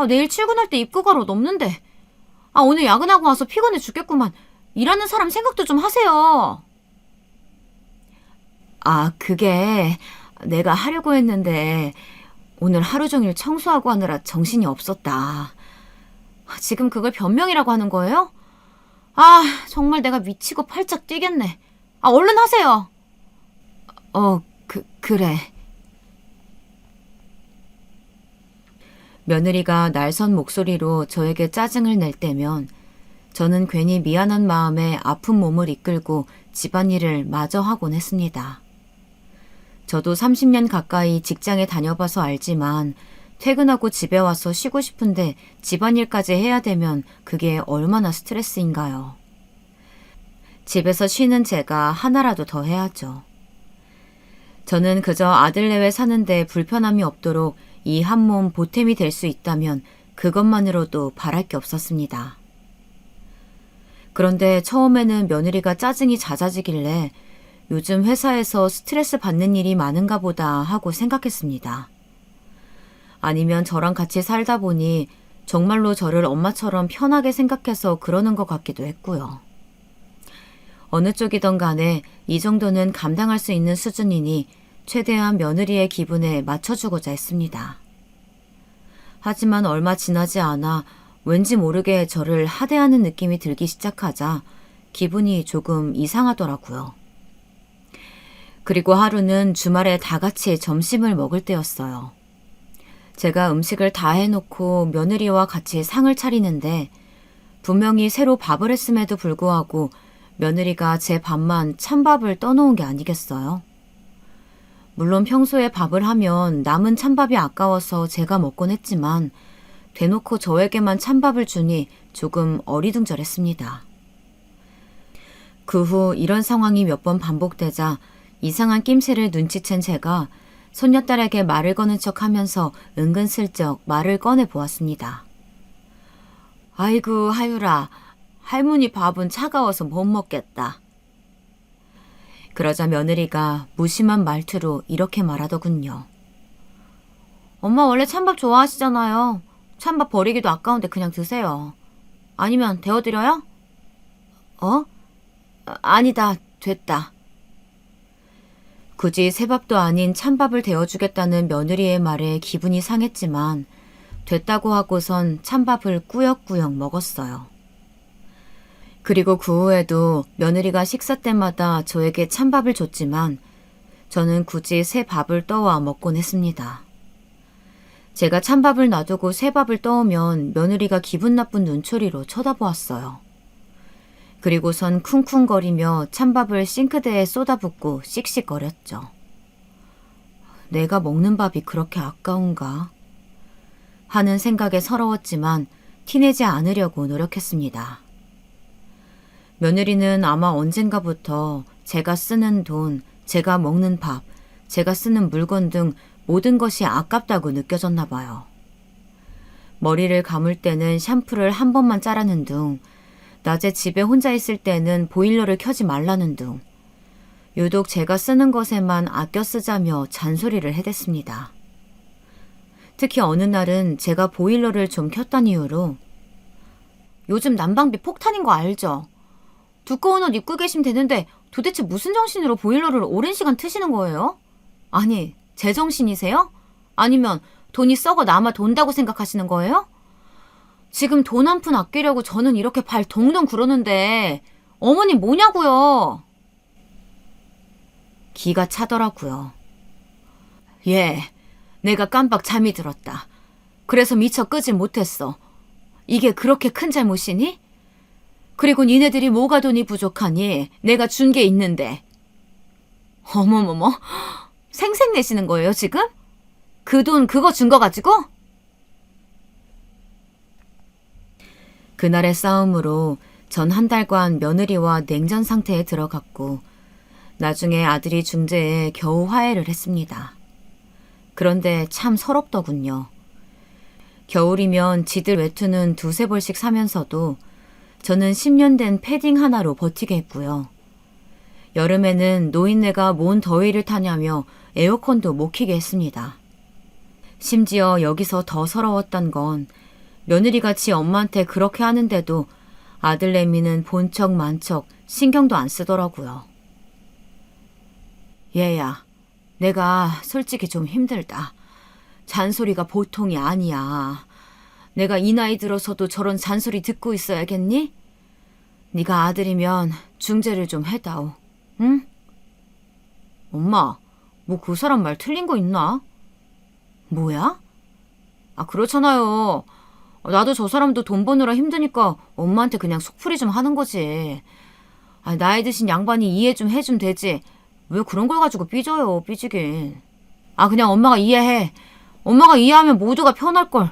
내일 출근할 때 입고 갈 옷 없는데. 오늘 야근하고 와서 피곤해 죽겠구만. 일하는 사람 생각도 좀 하세요. 그게 내가 하려고 했는데 오늘 하루 종일 청소하고 하느라 정신이 없었다. 지금 그걸 변명이라고 하는 거예요? 정말 내가 미치고 팔짝 뛰겠네. 얼른 하세요. 그래. 며느리가 날선 목소리로 저에게 짜증을 낼 때면 저는 괜히 미안한 마음에 아픈 몸을 이끌고 집안일을 마저 하곤 했습니다. 저도 30년 가까이 직장에 다녀봐서 알지만 퇴근하고 집에 와서 쉬고 싶은데 집안일까지 해야 되면 그게 얼마나 스트레스인가요. 집에서 쉬는 제가 하나라도 더 해야죠. 저는 그저 아들네외 사는데 불편함이 없도록 이 한 몸 보탬이 될 수 있다면 그것만으로도 바랄 게 없었습니다. 그런데 처음에는 며느리가 짜증이 잦아지길래 요즘 회사에서 스트레스 받는 일이 많은가 보다 하고 생각했습니다. 아니면 저랑 같이 살다 보니 정말로 저를 엄마처럼 편하게 생각해서 그러는 것 같기도 했고요. 어느 쪽이든 간에 이 정도는 감당할 수 있는 수준이니 최대한 며느리의 기분에 맞춰주고자 했습니다. 하지만 얼마 지나지 않아 왠지 모르게 저를 하대하는 느낌이 들기 시작하자 기분이 조금 이상하더라고요. 그리고 하루는 주말에 다 같이 점심을 먹을 때였어요. 제가 음식을 다 해놓고 며느리와 같이 상을 차리는데 분명히 새로 밥을 했음에도 불구하고 며느리가 제 밥만 찬밥을 떠놓은 게 아니겠어요? 물론 평소에 밥을 하면 남은 찬밥이 아까워서 제가 먹곤 했지만 대놓고 저에게만 찬밥을 주니 조금 어리둥절했습니다. 그 후 이런 상황이 몇 번 반복되자 이상한 낌새를 눈치챈 제가 손녀딸에게 말을 거는 척 하면서 은근슬쩍 말을 꺼내 보았습니다. 아이고 하유라, 할머니 밥은 차가워서 못 먹겠다. 그러자 며느리가 무심한 말투로 이렇게 말하더군요. 엄마 원래 찬밥 좋아하시잖아요. 찬밥 버리기도 아까운데 그냥 드세요. 아니면 데워드려요? 아니다, 됐다. 굳이 새밥도 아닌 찬밥을 데워주겠다는 며느리의 말에 기분이 상했지만 됐다고 하고선 찬밥을 꾸역꾸역 먹었어요. 그리고 그 후에도 며느리가 식사 때마다 저에게 찬밥을 줬지만 저는 굳이 새 밥을 떠와 먹곤 했습니다. 제가 찬밥을 놔두고 새 밥을 떠오면 며느리가 기분 나쁜 눈초리로 쳐다보았어요. 그리고선 쿵쿵거리며 찬밥을 싱크대에 쏟아붓고 씩씩거렸죠. 내가 먹는 밥이 그렇게 아까운가? 하는 생각에 서러웠지만 티내지 않으려고 노력했습니다. 며느리는 아마 언젠가부터 제가 쓰는 돈, 제가 먹는 밥, 제가 쓰는 물건 등 모든 것이 아깝다고 느껴졌나 봐요. 머리를 감을 때는 샴푸를 한 번만 짜라는 둥, 낮에 집에 혼자 있을 때는 보일러를 켜지 말라는 둥, 유독 제가 쓰는 것에만 아껴 쓰자며 잔소리를 해댔습니다. 특히 어느 날은 제가 보일러를 좀 켰단 이유로 요즘 난방비 폭탄인 거 알죠? 두꺼운 옷 입고 계시면 되는데 도대체 무슨 정신으로 보일러를 오랜 시간 트시는 거예요? 아니, 제정신이세요? 아니면 돈이 썩어 남아 돈다고 생각하시는 거예요? 지금 돈 한 푼 아끼려고 저는 이렇게 발 동동 구르는데 어머니 뭐냐고요? 기가 차더라고요. 예, 내가 깜빡 잠이 들었다. 그래서 미처 끄질 못했어. 이게 그렇게 큰 잘못이니? 그리고 니네들이 뭐가 돈이 부족하니 내가 준 게 있는데. 어머머머, 생색내시는 거예요 지금? 그 돈 그거 준 거 가지고? 그날의 싸움으로 전 한 달간 며느리와 냉전 상태에 들어갔고 나중에 아들이 중재해 겨우 화해를 했습니다. 그런데 참 서럽더군요. 겨울이면 지들 외투는 두세 벌씩 사면서도 저는 10년 된 패딩 하나로 버티게 했고요. 여름에는 노인네가 뭔 더위를 타냐며 에어컨도 못 켜게 했습니다. 심지어 여기서 더 서러웠던 건 며느리같이 엄마한테 그렇게 하는데도 아들내미는 본척 만척 신경도 안 쓰더라고요. 얘야, 내가 솔직히 좀 힘들다. 잔소리가 보통이 아니야. 내가 이 나이 들어서도 저런 잔소리 듣고 있어야겠니? 네가 아들이면 중재를 좀 해다오. 응? 엄마, 뭐 그 사람 말 틀린 거 있나? 뭐야? 아, 그렇잖아요. 나도 저 사람도 돈 버느라 힘드니까 엄마한테 그냥 속풀이 좀 하는 거지. 아, 나이 드신 양반이 이해 좀 해주면 되지. 왜 그런 걸 가지고 삐져요, 삐지긴. 아, 그냥 엄마가 이해해. 엄마가 이해하면 모두가 편할걸.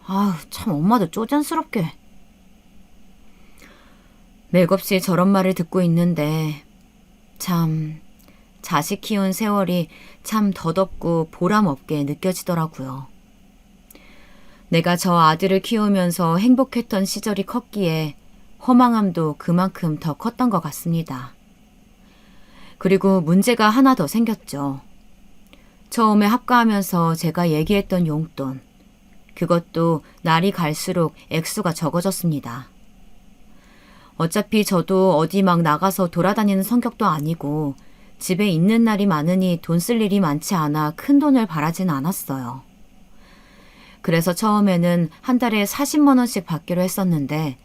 아우, 참 엄마도 쪼잔스럽게. 맥없이 저런 말을 듣고 있는데 참 자식 키운 세월이 참 덧없고 보람없게 느껴지더라고요. 내가 저 아들을 키우면서 행복했던 시절이 컸기에 허망함도 그만큼 더 컸던 것 같습니다. 그리고 문제가 하나 더 생겼죠. 처음에 합가하면서 제가 얘기했던 용돈. 그것도 날이 갈수록 액수가 적어졌습니다. 어차피 저도 어디 막 나가서 돌아다니는 성격도 아니고 집에 있는 날이 많으니 돈 쓸 일이 많지 않아 큰 돈을 바라진 않았어요. 그래서 처음에는 한 달에 40만 원씩 받기로 했었는데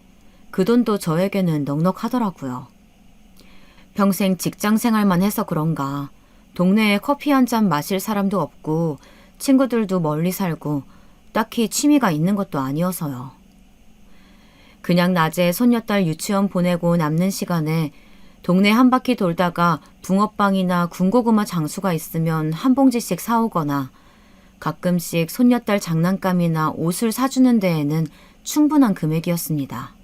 그 돈도 저에게는 넉넉하더라고요. 평생 직장 생활만 해서 그런가 동네에 커피 한 잔 마실 사람도 없고 친구들도 멀리 살고 딱히 취미가 있는 것도 아니어서요. 그냥 낮에 손녀딸 유치원 보내고 남는 시간에 동네 한 바퀴 돌다가 붕어빵이나 군고구마 장수가 있으면 한 봉지씩 사오거나 가끔씩 손녀딸 장난감이나 옷을 사주는 데에는 충분한 금액이었습니다.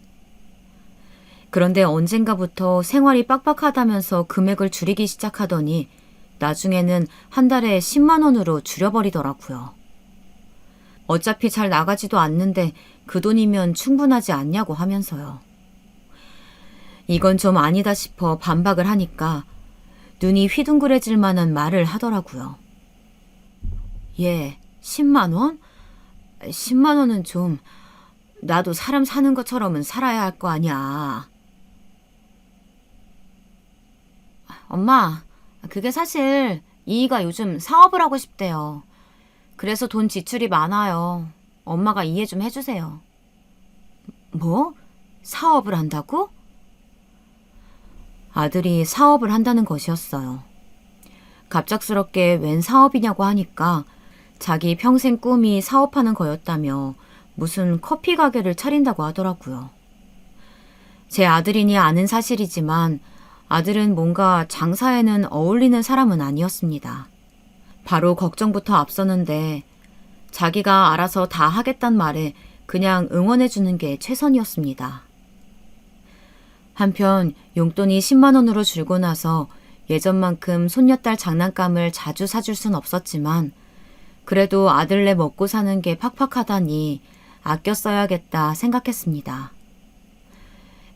그런데 언젠가부터 생활이 빡빡하다면서 금액을 줄이기 시작하더니 나중에는 한 달에 10만 원으로 줄여버리더라고요. 어차피 잘 나가지도 않는데 그 돈이면 충분하지 않냐고 하면서요. 이건 좀 아니다 싶어 반박을 하니까 눈이 휘둥그레질 만한 말을 하더라고요. 예, 10만 원? 10만 원은 좀 나도 사람 사는 것처럼은 살아야 할 거 아니야. 엄마, 그게 사실 이이가 요즘 사업을 하고 싶대요. 그래서 돈 지출이 많아요. 엄마가 이해 좀 해주세요. 뭐? 사업을 한다고? 아들이 사업을 한다는 것이었어요. 갑작스럽게 웬 사업이냐고 하니까 자기 평생 꿈이 사업하는 거였다며 무슨 커피 가게를 차린다고 하더라고요. 제 아들이니 아는 사실이지만 아들은 뭔가 장사에는 어울리는 사람은 아니었습니다. 바로 걱정부터 앞서는데 자기가 알아서 다 하겠단 말에 그냥 응원해주는 게 최선이었습니다. 한편 용돈이 10만 원으로 줄고 나서 예전만큼 손녀딸 장난감을 자주 사줄 순 없었지만 그래도 아들네 먹고 사는 게 팍팍하다니 아껴 써야겠다 생각했습니다.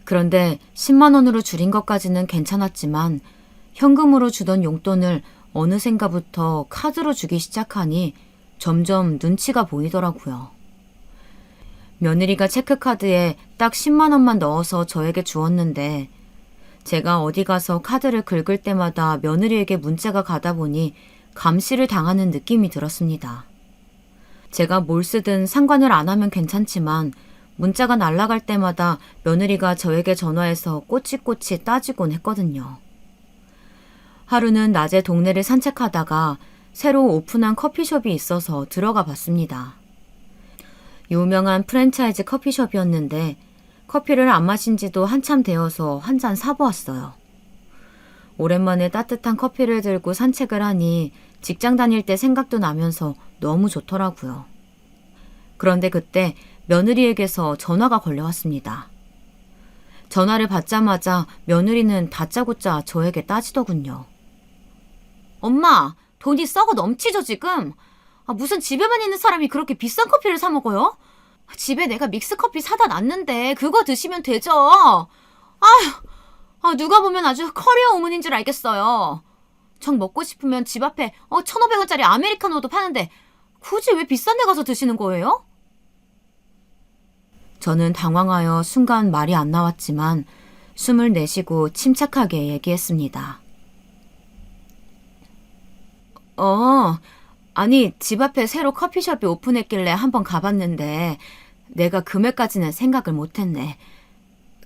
그런데 10만 원으로 줄인 것까지는 괜찮았지만 현금으로 주던 용돈을 어느샌가부터 카드로 주기 시작하니 점점 눈치가 보이더라고요. 며느리가 체크카드에 딱 10만 원만 넣어서 저에게 주었는데 제가 어디 가서 카드를 긁을 때마다 며느리에게 문자가 가다 보니 감시를 당하는 느낌이 들었습니다. 제가 뭘 쓰든 상관을 안 하면 괜찮지만 문자가 날아갈 때마다 며느리가 저에게 전화해서 꼬치꼬치 따지곤 했거든요. 하루는 낮에 동네를 산책하다가 새로 오픈한 커피숍이 있어서 들어가 봤습니다. 유명한 프랜차이즈 커피숍이었는데 커피를 안 마신 지도 한참 되어서 한 잔 사보았어요. 오랜만에 따뜻한 커피를 들고 산책을 하니 직장 다닐 때 생각도 나면서 너무 좋더라고요. 그런데 그때 며느리에게서 전화가 걸려왔습니다. 전화를 받자마자 며느리는 다짜고짜 저에게 따지더군요. 엄마, 돈이 썩어 넘치죠 지금? 무슨 집에만 있는 사람이 그렇게 비싼 커피를 사 먹어요? 집에 내가 믹스커피 사다 놨는데 그거 드시면 되죠. 누가 보면 아주 커리어 우먼인 줄 알겠어요. 정 먹고 싶으면 집 앞에 1,500원짜리 아메리카노도 파는데 굳이 왜 비싼 데 가서 드시는 거예요? 저는 당황하여 순간 말이 안 나왔지만 숨을 내쉬고 침착하게 얘기했습니다. 아니 집 앞에 새로 커피숍이 오픈했길래 한번 가봤는데 내가 금액까지는 생각을 못했네.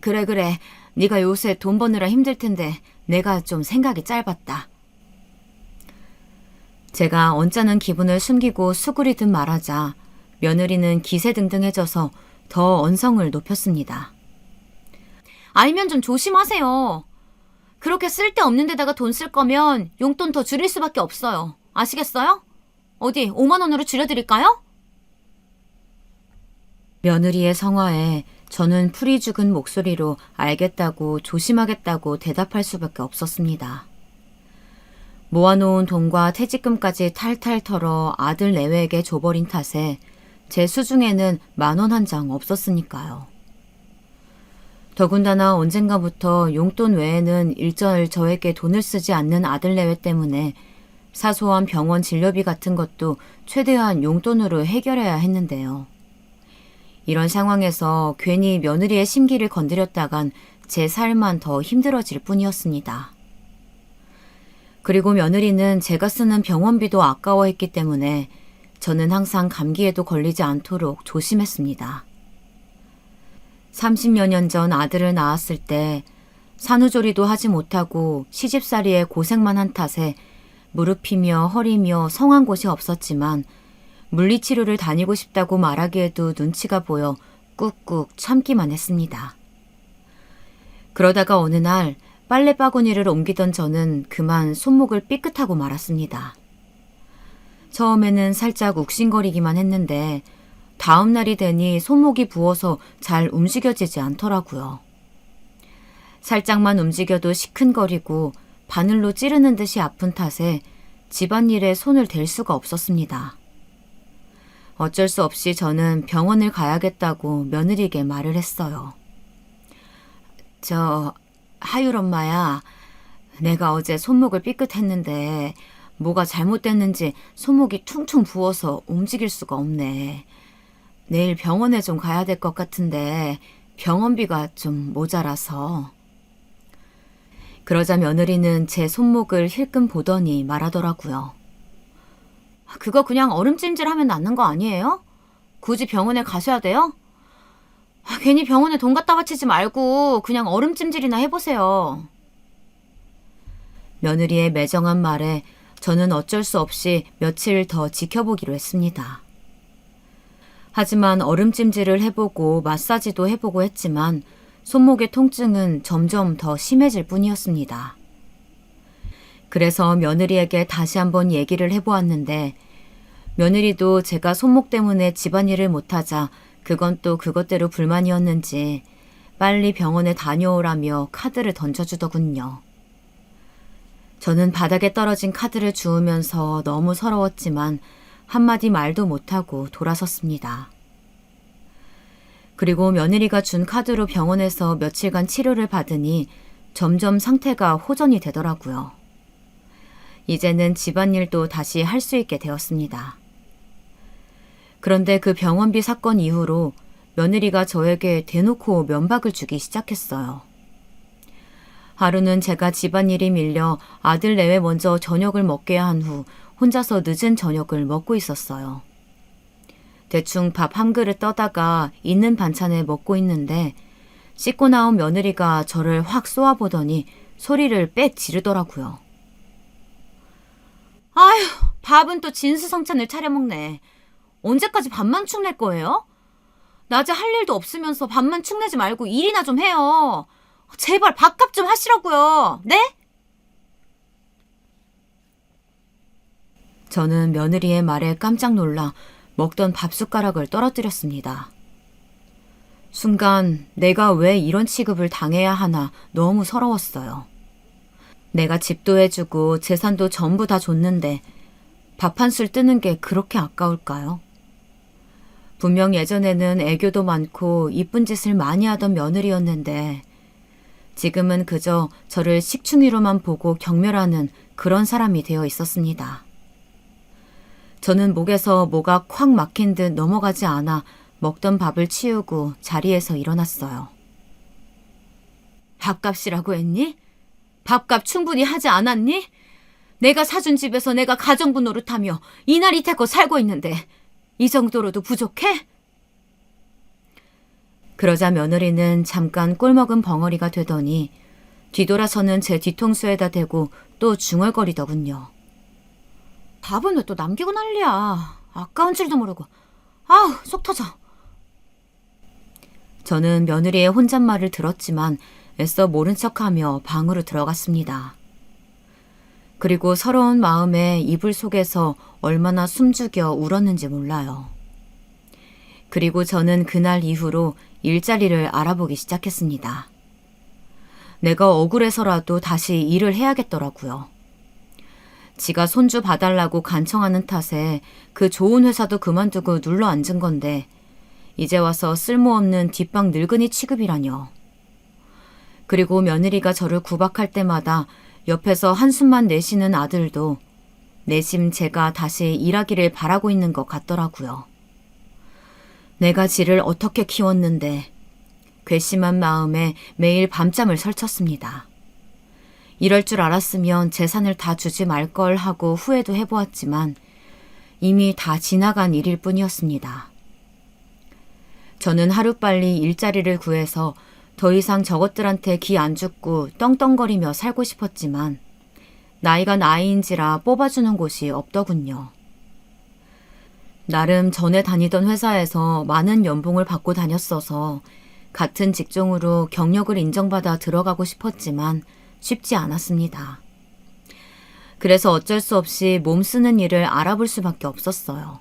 그래. 네가 요새 돈 버느라 힘들 텐데 내가 좀 생각이 짧았다. 제가 언짢은 기분을 숨기고 수그리듯 말하자 며느리는 기세등등해져서 더 언성을 높였습니다. 알면 좀 조심하세요. 그렇게 쓸데없는 데다가 돈 쓸 거면 용돈 더 줄일 수밖에 없어요. 아시겠어요? 어디 5만 원으로 줄여드릴까요? 며느리의 성화에 저는 풀이 죽은 목소리로 알겠다고 조심하겠다고 대답할 수밖에 없었습니다. 모아놓은 돈과 퇴직금까지 탈탈 털어 아들 내외에게 줘버린 탓에 제 수중에는 10,000원 한 장 없었으니까요. 더군다나 언젠가부터 용돈 외에는 일절 저에게 돈을 쓰지 않는 아들 내외 때문에 사소한 병원 진료비 같은 것도 최대한 용돈으로 해결해야 했는데요. 이런 상황에서 괜히 며느리의 심기를 건드렸다간 제 삶만 더 힘들어질 뿐이었습니다. 그리고 며느리는 제가 쓰는 병원비도 아까워했기 때문에 저는 항상 감기에도 걸리지 않도록 조심했습니다. 30여 년 전 아들을 낳았을 때 산후조리도 하지 못하고 시집살이에 고생만 한 탓에 무릎이며 허리며 성한 곳이 없었지만 물리치료를 다니고 싶다고 말하기에도 눈치가 보여 꾹꾹 참기만 했습니다. 그러다가 어느 날 빨래 바구니를 옮기던 저는 그만 손목을 삐끗하고 말았습니다. 처음에는 살짝 욱신거리기만 했는데 다음 날이 되니 손목이 부어서 잘 움직여지지 않더라고요. 살짝만 움직여도 시큰거리고 바늘로 찌르는 듯이 아픈 탓에 집안일에 손을 댈 수가 없었습니다. 어쩔 수 없이 저는 병원을 가야겠다고 며느리에게 말을 했어요. 하율 엄마야, 내가 어제 손목을 삐끗했는데 뭐가 잘못됐는지 손목이 퉁퉁 부어서 움직일 수가 없네. 내일 병원에 좀 가야 될 것 같은데 병원비가 좀 모자라서. 그러자 며느리는 제 손목을 힐끔 보더니 말하더라고요. 그거 그냥 얼음찜질하면 낫는 거 아니에요? 굳이 병원에 가셔야 돼요? 괜히 병원에 돈 갖다 바치지 말고 그냥 얼음찜질이나 해보세요. 며느리의 매정한 말에 저는 어쩔 수 없이 며칠 더 지켜보기로 했습니다. 하지만 얼음찜질을 해보고 마사지도 해보고 했지만 손목의 통증은 점점 더 심해질 뿐이었습니다. 그래서 며느리에게 다시 한번 얘기를 해보았는데 며느리도 제가 손목 때문에 집안일을 못하자 그건 또 그것대로 불만이었는지 빨리 병원에 다녀오라며 카드를 던져주더군요. 저는 바닥에 떨어진 카드를 주우면서 너무 서러웠지만 한마디 말도 못하고 돌아섰습니다. 그리고 며느리가 준 카드로 병원에서 며칠간 치료를 받으니 점점 상태가 호전이 되더라고요. 이제는 집안일도 다시 할 수 있게 되었습니다. 그런데 그 병원비 사건 이후로 며느리가 저에게 대놓고 면박을 주기 시작했어요. 하루는 제가 집안일이 밀려 아들 내외 먼저 저녁을 먹게 한 후 혼자서 늦은 저녁을 먹고 있었어요. 대충 밥 한 그릇 떠다가 있는 반찬에 먹고 있는데 씻고 나온 며느리가 저를 확 쏘아보더니 소리를 빽 지르더라고요. 아휴, 밥은 또 진수성찬을 차려 먹네. 언제까지 밥만 축낼 거예요? 낮에 할 일도 없으면서 밥만 축내지 말고 일이나 좀 해요. 제발 밥값 좀 하시라고요. 네? 저는 며느리의 말에 깜짝 놀라 먹던 밥 숟가락을 떨어뜨렸습니다. 순간 내가 왜 이런 취급을 당해야 하나 너무 서러웠어요. 내가 집도 해주고 재산도 전부 다 줬는데 밥 한 술 뜨는 게 그렇게 아까울까요? 분명 예전에는 애교도 많고 이쁜 짓을 많이 하던 며느리였는데 지금은 그저 저를 식충이로만 보고 경멸하는 그런 사람이 되어 있었습니다. 저는 목에서 뭐가 콱 막힌 듯 넘어가지 않아 먹던 밥을 치우고 자리에서 일어났어요. 밥값이라고 했니? 밥값 충분히 하지 않았니? 내가 사준 집에서 내가 가정부 노릇하며 이날 이태껏 살고 있는데 이 정도로도 부족해? 그러자 며느리는 잠깐 꼴먹은 벙어리가 되더니 뒤돌아서는 제 뒤통수에다 대고 또 중얼거리더군요. 밥은 왜 또 남기고 난리야. 아까운 줄도 모르고. 아우, 속 터져. 저는 며느리의 혼잣말을 들었지만 애써 모른 척하며 방으로 들어갔습니다. 그리고 서러운 마음에 이불 속에서 얼마나 숨죽여 울었는지 몰라요. 그리고 저는 그날 이후로 일자리를 알아보기 시작했습니다. 내가 억울해서라도 다시 일을 해야겠더라고요. 지가 손주 봐달라고 간청하는 탓에 그 좋은 회사도 그만두고 눌러 앉은 건데 이제 와서 쓸모없는 뒷방 늙은이 취급이라뇨. 그리고 며느리가 저를 구박할 때마다 옆에서 한숨만 내쉬는 아들도 내심 제가 다시 일하기를 바라고 있는 것 같더라고요. 내가 지를 어떻게 키웠는데 괘씸한 마음에 매일 밤잠을 설쳤습니다. 이럴 줄 알았으면 재산을 다 주지 말 걸 하고 후회도 해보았지만 이미 다 지나간 일일 뿐이었습니다. 저는 하루빨리 일자리를 구해서 더 이상 저것들한테 기 안 죽고 떵떵거리며 살고 싶었지만 나이가 나이인지라 뽑아주는 곳이 없더군요. 나름 전에 다니던 회사에서 많은 연봉을 받고 다녔어서 같은 직종으로 경력을 인정받아 들어가고 싶었지만 쉽지 않았습니다. 그래서 어쩔 수 없이 몸 쓰는 일을 알아볼 수밖에 없었어요.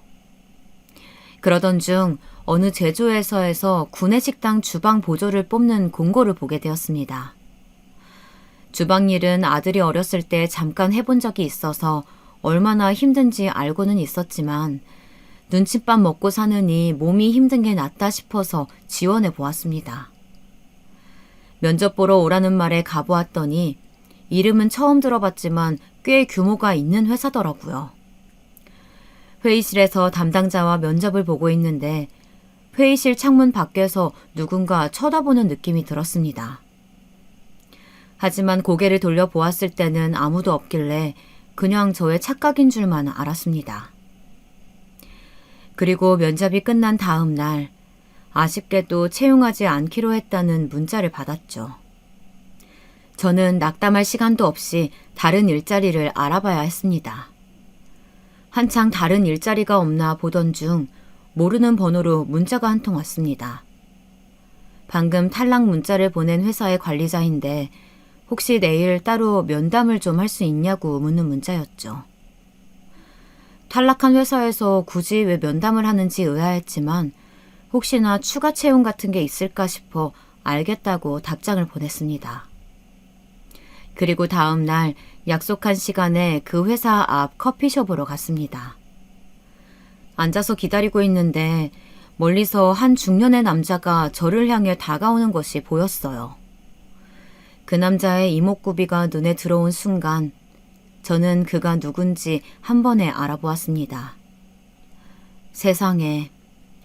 그러던 중 어느 제조회사에서 구내식당 주방 보조를 뽑는 공고를 보게 되었습니다. 주방 일은 아들이 어렸을 때 잠깐 해본 적이 있어서 얼마나 힘든지 알고는 있었지만 눈칫밥 먹고 사느니 몸이 힘든 게 낫다 싶어서 지원해 보았습니다. 면접 보러 오라는 말에 가보았더니 이름은 처음 들어봤지만 꽤 규모가 있는 회사더라고요. 회의실에서 담당자와 면접을 보고 있는데 회의실 창문 밖에서 누군가 쳐다보는 느낌이 들었습니다. 하지만 고개를 돌려보았을 때는 아무도 없길래 그냥 저의 착각인 줄만 알았습니다. 그리고 면접이 끝난 다음 날 아쉽게도 채용하지 않기로 했다는 문자를 받았죠. 저는 낙담할 시간도 없이 다른 일자리를 알아봐야 했습니다. 한창 다른 일자리가 없나 보던 중 모르는 번호로 문자가 한 통 왔습니다. 방금 탈락 문자를 보낸 회사의 관리자인데 혹시 내일 따로 면담을 좀 할 수 있냐고 묻는 문자였죠. 탈락한 회사에서 굳이 왜 면담을 하는지 의아했지만 혹시나 추가 채용 같은 게 있을까 싶어 알겠다고 답장을 보냈습니다. 그리고 다음 날 약속한 시간에 그 회사 앞 커피숍으로 갔습니다. 앉아서 기다리고 있는데 멀리서 한 중년의 남자가 저를 향해 다가오는 것이 보였어요. 그 남자의 이목구비가 눈에 들어온 순간 저는 그가 누군지 한 번에 알아보았습니다. 세상에,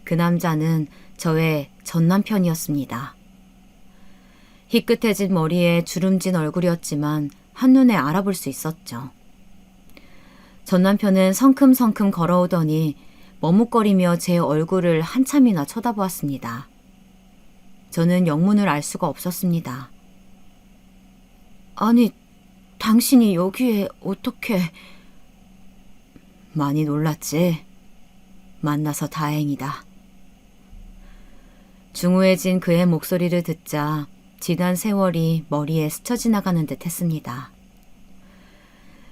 그 남자는 저의 전남편이었습니다. 희끗해진 머리에 주름진 얼굴이었지만 한눈에 알아볼 수 있었죠. 전남편은 성큼성큼 걸어오더니 머뭇거리며 제 얼굴을 한참이나 쳐다보았습니다. 저는 영문을 알 수가 없었습니다. 아니, 당신이 여기에 어떻게... 많이 놀랐지? 만나서 다행이다. 중후해진 그의 목소리를 듣자 지난 세월이 머리에 스쳐 지나가는 듯 했습니다.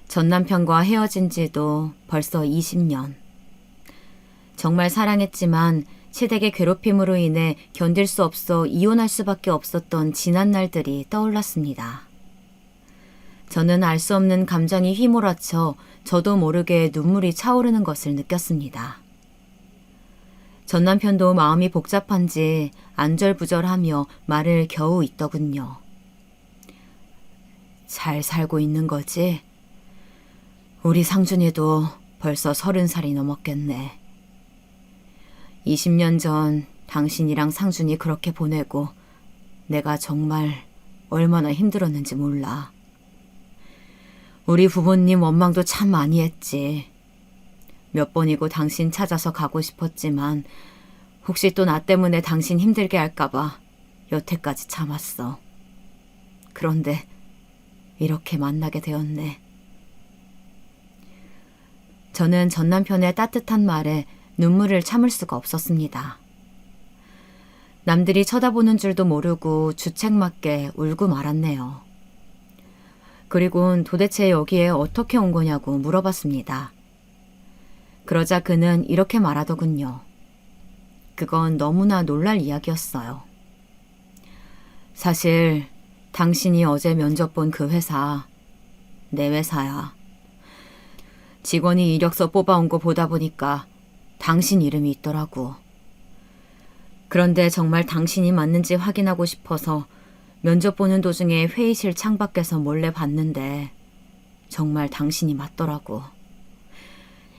전 남편과 헤어진 지도 벌써 20년. 정말 사랑했지만 시댁의 괴롭힘으로 인해 견딜 수 없어 이혼할 수밖에 없었던 지난 날들이 떠올랐습니다. 저는 알 수 없는 감정이 휘몰아쳐 저도 모르게 눈물이 차오르는 것을 느꼈습니다. 전 남편도 마음이 복잡한지 안절부절하며 말을 겨우 잇더군요. 잘 살고 있는 거지? 우리 상준이도 벌써 30살이 넘었겠네. 20년 전 당신이랑 상준이 그렇게 보내고 내가 정말 얼마나 힘들었는지 몰라. 우리 부모님 원망도 참 많이 했지. 몇 번이고 당신 찾아서 가고 싶었지만 혹시 또 나 때문에 당신 힘들게 할까봐 여태까지 참았어. 그런데 이렇게 만나게 되었네. 저는 전 남편의 따뜻한 말에 눈물을 참을 수가 없었습니다. 남들이 쳐다보는 줄도 모르고 주책맞게 울고 말았네요. 그리곤 도대체 여기에 어떻게 온 거냐고 물어봤습니다. 그러자 그는 이렇게 말하더군요. 그건 너무나 놀랄 이야기였어요. 사실 당신이 어제 면접 본 그 회사, 내 회사야. 직원이 이력서 뽑아온 거 보다 보니까 당신 이름이 있더라고. 그런데 정말 당신이 맞는지 확인하고 싶어서 면접 보는 도중에 회의실 창밖에서 몰래 봤는데 정말 당신이 맞더라고.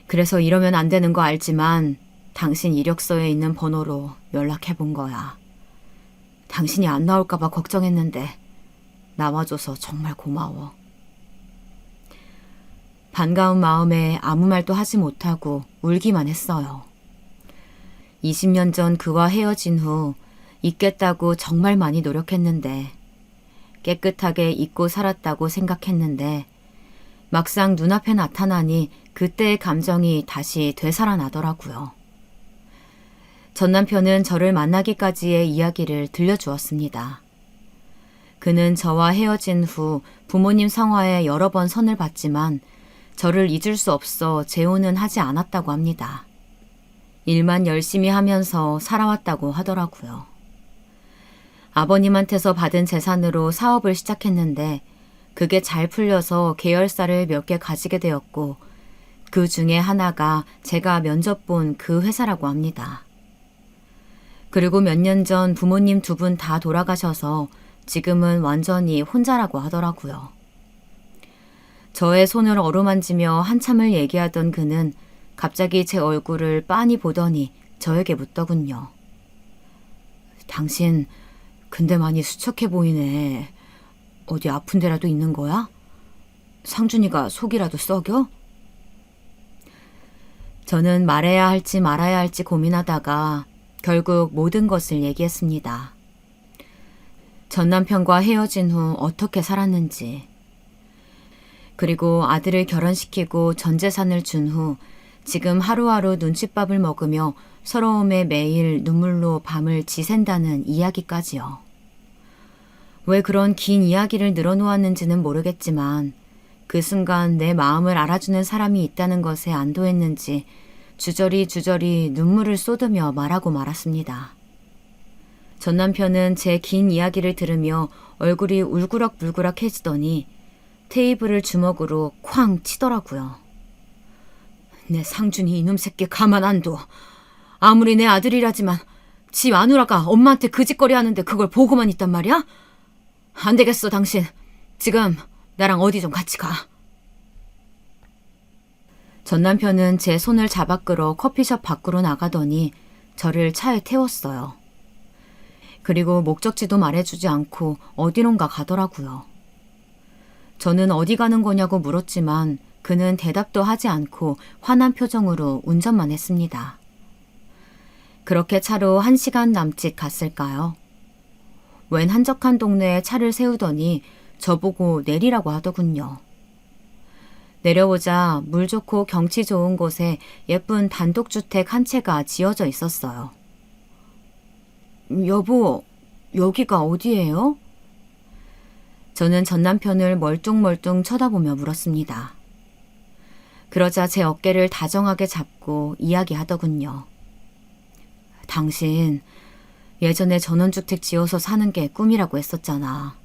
그래서 이러면 안 되는 거 알지만 당신 이력서에 있는 번호로 연락해 본 거야. 당신이 안 나올까 봐 걱정했는데 나와줘서 정말 고마워. 반가운 마음에 아무 말도 하지 못하고 울기만 했어요. 20년 전 그와 헤어진 후 잊겠다고 정말 많이 노력했는데 깨끗하게 잊고 살았다고 생각했는데 막상 눈앞에 나타나니 그때의 감정이 다시 되살아나더라고요. 전 남편은 저를 만나기까지의 이야기를 들려주었습니다. 그는 저와 헤어진 후 부모님 성화에 여러 번 선을 봤지만 저를 잊을 수 없어 재혼은 하지 않았다고 합니다. 일만 열심히 하면서 살아왔다고 하더라고요. 아버님한테서 받은 재산으로 사업을 시작했는데 그게 잘 풀려서 계열사를 몇 개 가지게 되었고 그 중에 하나가 제가 면접 본 그 회사라고 합니다. 그리고 몇 년 전 부모님 두 분 다 돌아가셔서 지금은 완전히 혼자라고 하더라고요. 저의 손을 어루만지며 한참을 얘기하던 그는 갑자기 제 얼굴을 빤히 보더니 저에게 묻더군요. 당신 근데 많이 수척해 보이네. 어디 아픈 데라도 있는 거야? 상준이가 속이라도 썩여? 저는 말해야 할지 말아야 할지 고민하다가 결국 모든 것을 얘기했습니다. 전 남편과 헤어진 후 어떻게 살았는지, 그리고 아들을 결혼시키고 전 재산을 준 후 지금 하루하루 눈칫밥을 먹으며 서러움에 매일 눈물로 밤을 지샌다는 이야기까지요. 왜 그런 긴 이야기를 늘어놓았는지는 모르겠지만 그 순간 내 마음을 알아주는 사람이 있다는 것에 안도했는지 주저리 눈물을 쏟으며 말하고 말았습니다. 전 남편은 제 긴 이야기를 들으며 얼굴이 울그락불그락해지더니 테이블을 주먹으로 쾅 치더라고요. 내 상준이 이놈 새끼 가만 안 둬. 아무리 내 아들이라지만 지 마누라가 엄마한테 그 짓거리 하는데 그걸 보고만 있단 말이야? 안 되겠어, 당신. 지금 나랑 어디 좀 같이 가. 전 남편은 제 손을 잡아 끌어 커피숍 밖으로 나가더니 저를 차에 태웠어요. 그리고 목적지도 말해주지 않고 어디론가 가더라고요. 저는 어디 가는 거냐고 물었지만 그는 대답도 하지 않고 화난 표정으로 운전만 했습니다. 그렇게 차로 1시간 남짓 갔을까요? 웬 한적한 동네에 차를 세우더니 저보고 내리라고 하더군요. 내려오자 물 좋고 경치 좋은 곳에 예쁜 단독주택 한 채가 지어져 있었어요. 여보, 여기가 어디예요? 저는 전 남편을 멀뚱멀뚱 쳐다보며 물었습니다. 그러자 제 어깨를 다정하게 잡고 이야기하더군요. 당신 예전에 전원주택 지어서 사는 게 꿈이라고 했었잖아.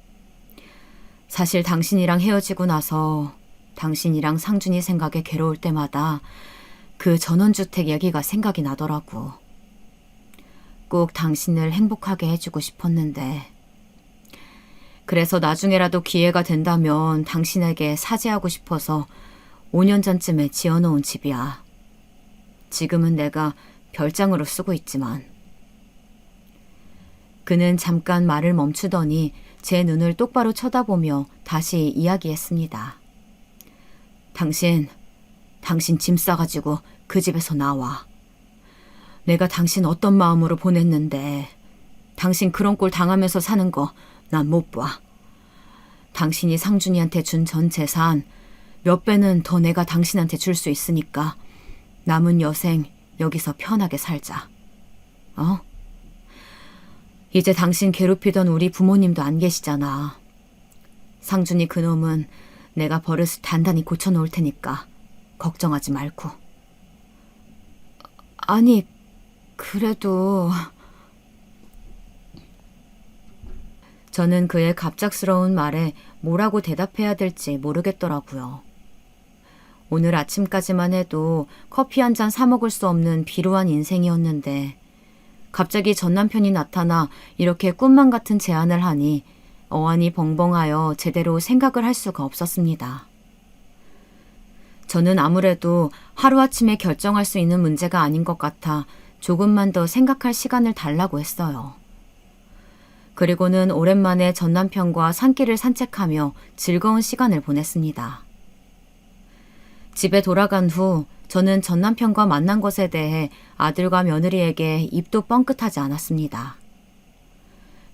사실 당신이랑 헤어지고 나서 당신이랑 상준이 생각에 괴로울 때마다 그 전원주택 얘기가 생각이 나더라고. 꼭 당신을 행복하게 해주고 싶었는데. 그래서 나중에라도 기회가 된다면 당신에게 사죄하고 싶어서 5년 전쯤에 지어놓은 집이야. 지금은 내가 별장으로 쓰고 있지만. 그는 잠깐 말을 멈추더니 제 눈을 똑바로 쳐다보며 다시 이야기했습니다. 당신 짐 싸가지고 그 집에서 나와. 내가 당신 어떤 마음으로 보냈는데 당신 그런 꼴 당하면서 사는 거 난 못 봐. 당신이 상준이한테 준 전 재산 몇 배는 더 내가 당신한테 줄 수 있으니까 남은 여생 여기서 편하게 살자. 어? 이제 당신 괴롭히던 우리 부모님도 안 계시잖아. 상준이 그놈은 내가 버릇을 단단히 고쳐놓을 테니까 걱정하지 말고. 아니, 그래도... 저는 그의 갑작스러운 말에 뭐라고 대답해야 될지 모르겠더라고요. 오늘 아침까지만 해도 커피 한 잔 사 먹을 수 없는 비루한 인생이었는데 갑자기 전 남편이 나타나 이렇게 꿈만 같은 제안을 하니 어안이 벙벙하여 제대로 생각을 할 수가 없었습니다. 저는 아무래도 하루아침에 결정할 수 있는 문제가 아닌 것 같아 조금만 더 생각할 시간을 달라고 했어요. 그리고는 오랜만에 전 남편과 산길을 산책하며 즐거운 시간을 보냈습니다. 집에 돌아간 후 저는 전 남편과 만난 것에 대해 아들과 며느리에게 입도 뻥끗하지 않았습니다.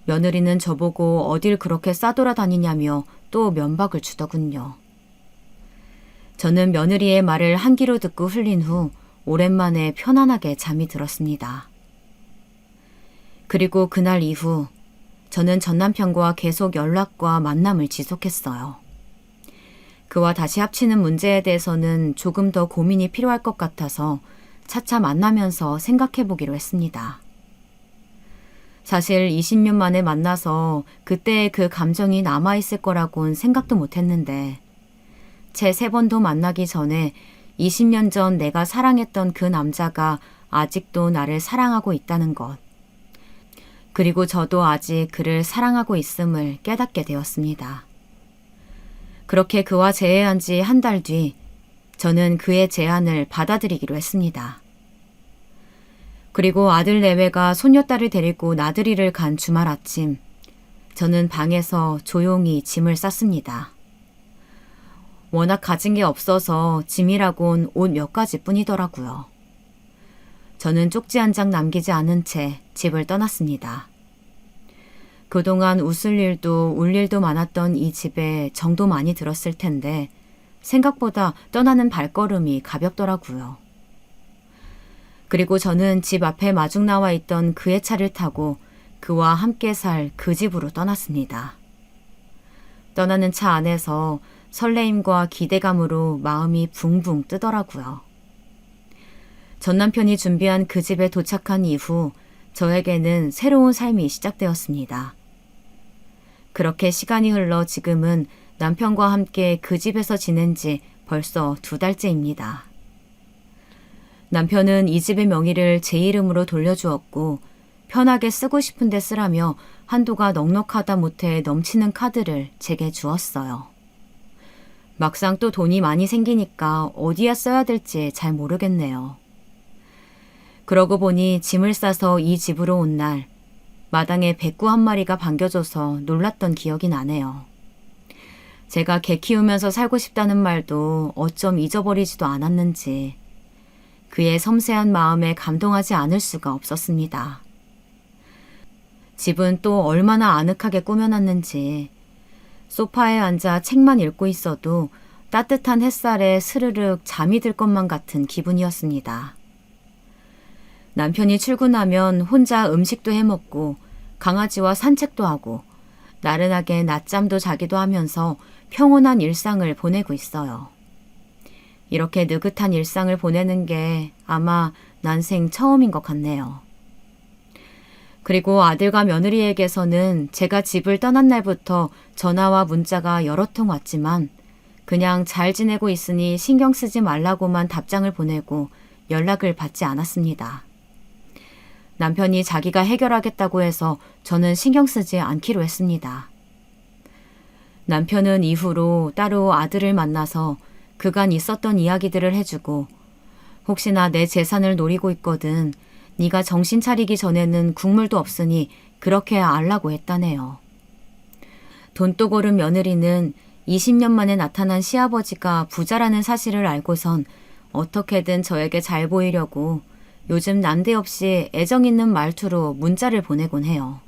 며느리는 저보고 어딜 그렇게 싸돌아다니냐며 또 면박을 주더군요. 저는 며느리의 말을 한 귀로 듣고 흘린 후 오랜만에 편안하게 잠이 들었습니다. 그리고 그날 이후 저는 전 남편과 계속 연락과 만남을 지속했어요. 그와 다시 합치는 문제에 대해서는 조금 더 고민이 필요할 것 같아서 차차 만나면서 생각해보기로 했습니다. 사실 20년 만에 만나서 그때의 그 감정이 남아있을 거라고는 생각도 못했는데 채 3번도 만나기 전에 20년 전 내가 사랑했던 그 남자가 아직도 나를 사랑하고 있다는 것. 그리고 저도 아직 그를 사랑하고 있음을 깨닫게 되었습니다. 그렇게 그와 재회한 지 한 달 뒤 저는 그의 제안을 받아들이기로 했습니다. 그리고 아들 내외가 손녀딸을 데리고 나들이를 간 주말 아침 저는 방에서 조용히 짐을 쌌습니다. 워낙 가진 게 없어서 짐이라곤 옷 몇 가지 뿐이더라고요. 저는 쪽지 한 장 남기지 않은 채 집을 떠났습니다. 그동안 웃을 일도 울 일도 많았던 이 집에 정도 많이 들었을 텐데 생각보다 떠나는 발걸음이 가볍더라고요. 그리고 저는 집 앞에 마중 나와 있던 그의 차를 타고 그와 함께 살 그 집으로 떠났습니다. 떠나는 차 안에서 설레임과 기대감으로 마음이 붕붕 뜨더라고요. 전 남편이 준비한 그 집에 도착한 이후 저에게는 새로운 삶이 시작되었습니다. 그렇게 시간이 흘러 지금은 남편과 함께 그 집에서 지낸 지 벌써 2달째입니다. 남편은 이 집의 명의를 제 이름으로 돌려주었고 편하게 쓰고 싶은데 쓰라며 한도가 넉넉하다 못해 넘치는 카드를 제게 주었어요. 막상 또 돈이 많이 생기니까 어디에 써야 될지 잘 모르겠네요. 그러고 보니 짐을 싸서 이 집으로 온 날 마당에 백구 한 마리가 반겨져서 놀랐던 기억이 나네요. 제가 개 키우면서 살고 싶다는 말도 어쩜 잊어버리지도 않았는지 그의 섬세한 마음에 감동하지 않을 수가 없었습니다. 집은 또 얼마나 아늑하게 꾸며놨는지 소파에 앉아 책만 읽고 있어도 따뜻한 햇살에 스르륵 잠이 들 것만 같은 기분이었습니다. 남편이 출근하면 혼자 음식도 해먹고 강아지와 산책도 하고 나른하게 낮잠도 자기도 하면서 평온한 일상을 보내고 있어요. 이렇게 느긋한 일상을 보내는 게 아마 난생 처음인 것 같네요. 그리고 아들과 며느리에게서는 제가 집을 떠난 날부터 전화와 문자가 여러 통 왔지만 그냥 잘 지내고 있으니 신경 쓰지 말라고만 답장을 보내고 연락을 받지 않았습니다. 남편이 자기가 해결하겠다고 해서 저는 신경 쓰지 않기로 했습니다. 남편은 이후로 따로 아들을 만나서 그간 있었던 이야기들을 해주고 혹시나 내 재산을 노리고 있거든 네가 정신 차리기 전에는 국물도 없으니 그렇게 알라고 했다네요. 돈독오른 며느리는 20년 만에 나타난 시아버지가 부자라는 사실을 알고선 어떻게든 저에게 잘 보이려고 요즘 난데없이 애정 있는 말투로 문자를 보내곤 해요.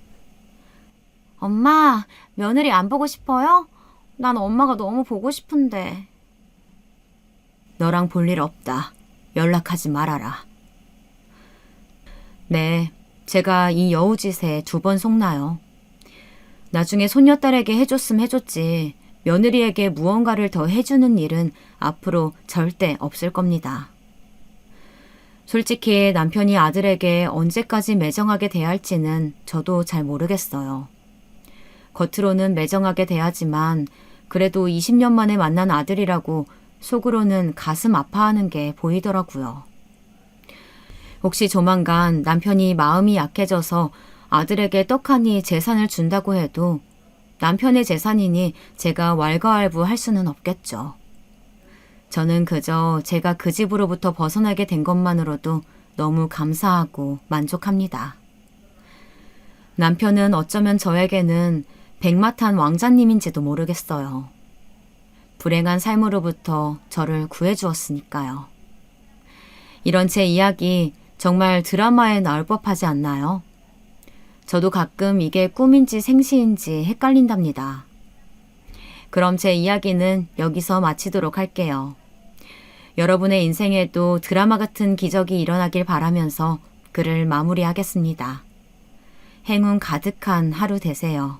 엄마, 며느리 안 보고 싶어요? 난 엄마가 너무 보고 싶은데. 너랑 볼 일 없다. 연락하지 말아라. 네, 제가 이 여우짓에 2번 속나요. 나중에 손녀딸에게 해줬으면 해줬지 며느리에게 무언가를 더 해주는 일은 앞으로 절대 없을 겁니다. 솔직히 남편이 아들에게 언제까지 매정하게 대할지는 저도 잘 모르겠어요. 겉으로는 매정하게 대하지만 그래도 20년 만에 만난 아들이라고 속으로는 가슴 아파하는 게 보이더라고요. 혹시 조만간 남편이 마음이 약해져서 아들에게 떡하니 재산을 준다고 해도 남편의 재산이니 제가 왈가왈부할 수는 없겠죠. 저는 그저 제가 그 집으로부터 벗어나게 된 것만으로도 너무 감사하고 만족합니다. 남편은 어쩌면 저에게는 백마탄 왕자님인지도 모르겠어요. 불행한 삶으로부터 저를 구해주었으니까요. 이런 제 이야기 정말 드라마에 나올 법하지 않나요? 저도 가끔 이게 꿈인지 생시인지 헷갈린답니다. 그럼 제 이야기는 여기서 마치도록 할게요. 여러분의 인생에도 드라마 같은 기적이 일어나길 바라면서 글을 마무리하겠습니다. 행운 가득한 하루 되세요.